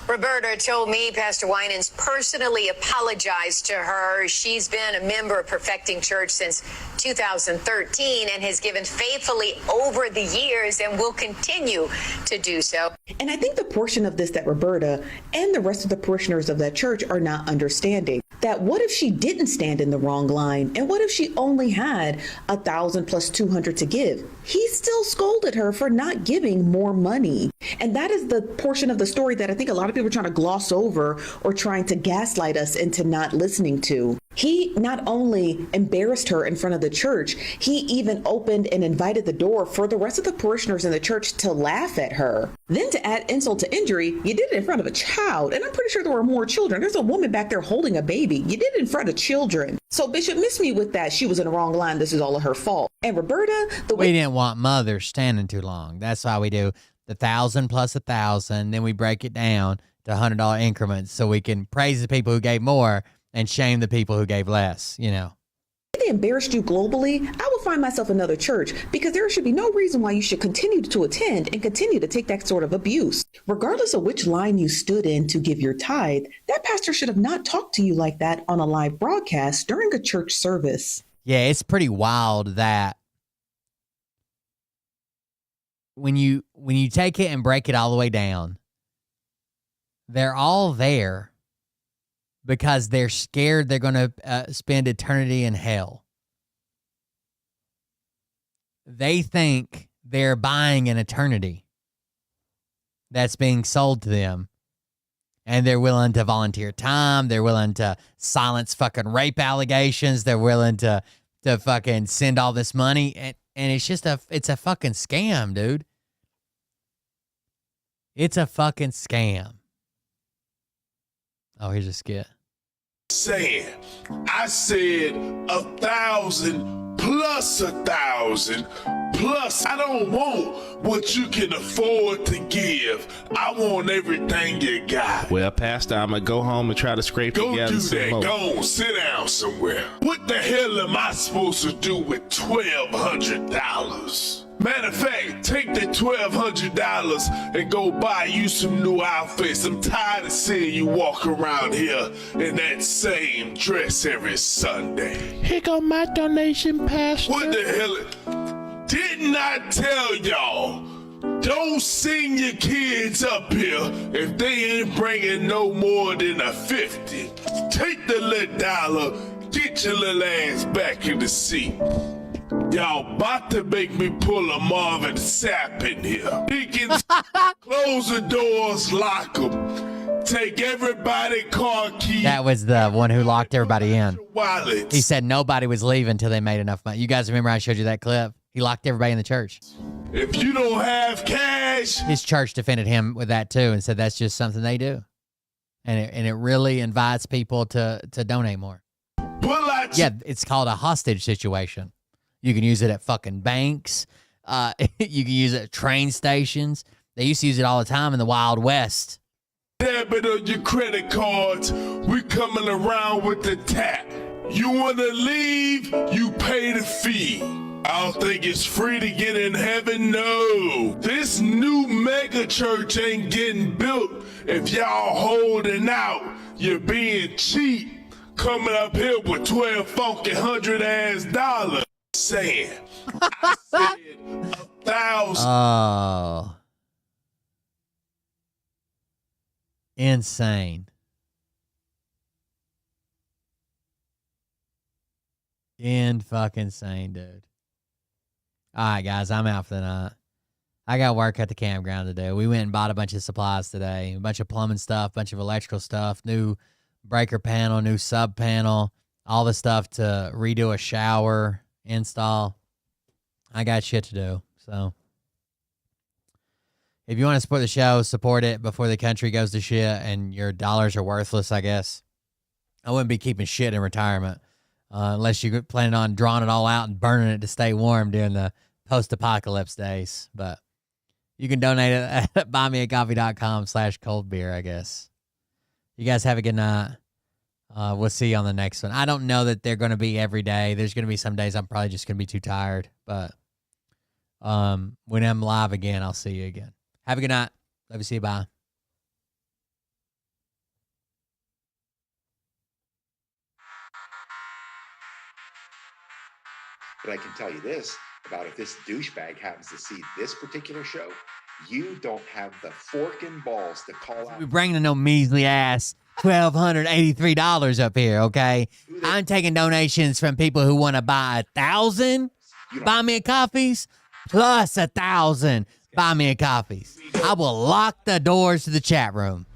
Roberta told me Pastor Winans personally apologized to her. She's been a member of Perfecting Church since 2013 and has given faithfully over the years and will continue to do so. And I think the portion of this that Roberta and the rest of the parishioners of that church are not understanding, that what if she didn't stand in the wrong line? And what if she only had 1,000 plus 200 to give? He still scolded her for not giving more money. And that is the portion of the story that I think a lot of people are trying to gloss over or trying to gaslight us into not listening to. He not only embarrassed her in front of the church, he even opened and invited the door for the rest of the parishioners in the church to laugh at her. Then to add insult to injury, you did it in front of a child. And I'm pretty sure there were more children. There's a woman back there holding a baby. You did it in front of children. So Bishop missed me with that. She was in the wrong line. This is all of her fault. And Roberta, we didn't want mothers standing too long. That's why we do the 1,000 plus 1,000. Then we break it down to $100 increments so we can praise the people who gave more and shame the people who gave less, you know. If they embarrassed you globally, I would find myself another church, because there should be no reason why you should continue to attend and continue to take that sort of abuse. Regardless of which line you stood in to give your tithe, that pastor should have not talked to you like that on a live broadcast during a church service. Yeah, it's pretty wild that when you take it and break it all the way down, they're all there because they're scared they're going to spend eternity in hell. They think they're buying an eternity that's being sold to them, and they're willing to volunteer time. They're willing to silence fucking rape allegations. They're willing to fucking send all this money, and it's just it's a fucking scam, dude. It's a fucking scam. Oh, here's a skit. Saying, I said 1,000 plus 1,000 plus. I don't want what you can afford to give. I want everything you got. Well, Pastor, I'm gonna go home and try to scrape Go together do some that. more. Go on, sit down somewhere. What the hell am I supposed to do with $1,200? Matter of fact, take the $1,200 and go buy you some new outfits. I'm tired of seeing you walk around here in that same dress every Sunday. Here go my donation, Pastor. What the hell? Didn't I tell y'all? Don't send your kids up here if they ain't bringing no more than a 50. Take the little dollar, get your little ass back in the seat. Y'all about to make me pull a Marvin Sapp in here. Deacons, close the doors, lock them. Take everybody car keys. That was the one who locked everybody in. Wallets. He said nobody was leaving until they made enough money. You guys remember I showed you that clip? He locked everybody in the church. If you don't have cash. His church defended him with that too and said that's just something they do. And it really invites people to donate more. Yeah, it's called a hostage situation. You can use it at fucking banks. You can use it at train stations. They used to use it all the time in the Wild West. Debit on your credit cards. We coming around with the tap. You want to leave, you pay the fee. I don't think it's free to get in heaven, no. This new mega church ain't getting built if y'all holding out. You're being cheap. Coming up here with 12 funky $100 dollars. Saying, I said 1,000. Oh. Insane. Fucking insane, dude. All right, guys, I'm out for the night. I got work at the campground today. We went and bought a bunch of supplies today. A bunch of plumbing stuff, a bunch of electrical stuff, new breaker panel, new sub panel, all the stuff to redo a shower, install. I got shit to do. So if you want to support the show, support it before the country goes to shit and your dollars are worthless, I guess. I wouldn't be keeping shit in retirement unless you're planning on drawing it all out and burning it to stay warm during the post-apocalypse days. But you can donate it at buymeacoffee.com/coldbeer, I guess. You guys have a good night. We'll see you on the next one. I don't know that they're going to be every day. There's going to be some days I'm probably just going to be too tired. But when I'm live again, I'll see you again. Have a good night. Love you. See you. Bye. But I can tell you this about if this douchebag happens to see this particular show, you don't have the fork and balls to call out. We're bringing no measly ass $1,283 up here, okay? I'm taking donations from people who want to buy 1,000 buy me a coffees plus 1,000 buy me a coffees. I will lock the doors to the chat room.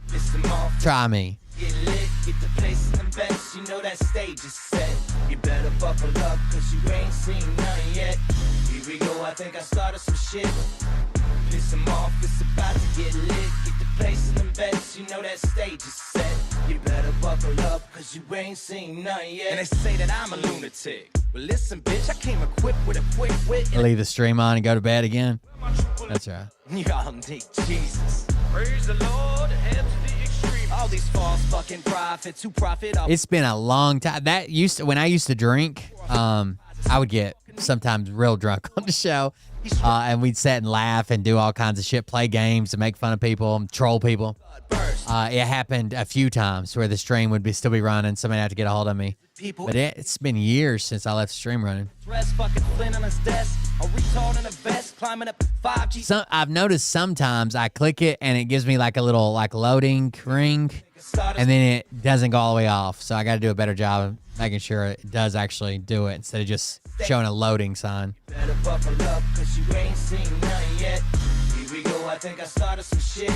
Try me. Get lit, get the place in the best. You know that stage is set. You better buckle up, cause you ain't seen nothing yet. Here we go, I think I started some shit. Piss them off, it's about to get lit. Get the place in the best. You know that stage is set. You better buckle up, cause you ain't seen nothing yet. And they say that I'm a lunatic. Well, listen, bitch, I came equipped with a quick wit. Leave the stream on and go to bed again. That's right. Y'all need Jesus. Praise the Lord, head to the extreme. All these false fucking prophets who profit off. It's been a long time. That used to, when I used to drink, I would get sometimes real drunk on the show, and we'd sit and laugh and do all kinds of shit, play games and make fun of people, and troll people. It happened a few times where the stream would still be running. Somebody had to get a hold of me. But it's been years since I left the stream running. So I've noticed sometimes I click it and it gives me like a little like loading ring, and then it doesn't go all the way off. So I got to do a better job of making sure it does actually do it instead of just showing a loading sign. Better buckle up, 'cause you ain't seen nothing yet. Here we go, I think I started some shit.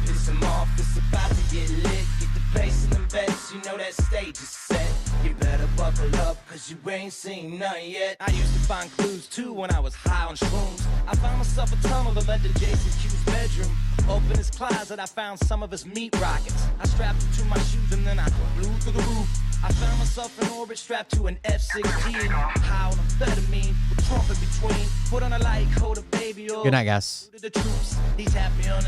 Piss him off, it's about to get lit. Get the bass in them beds, you know that stage is set. You better buckle up, 'cause you ain't seen nothing yet. I used to find clues too when I was high on shrooms. I found myself a tunnel that led to Jason Q's bedroom. Open his closet, I found some of his meat rockets. I strapped him to my shoes and then I flew through the roof. I found myself in orbit strapped to an F-16. High on amphetamine with Trump in between. Put on a light coat of baby oil. Good night, guys. The troops, he's happy on the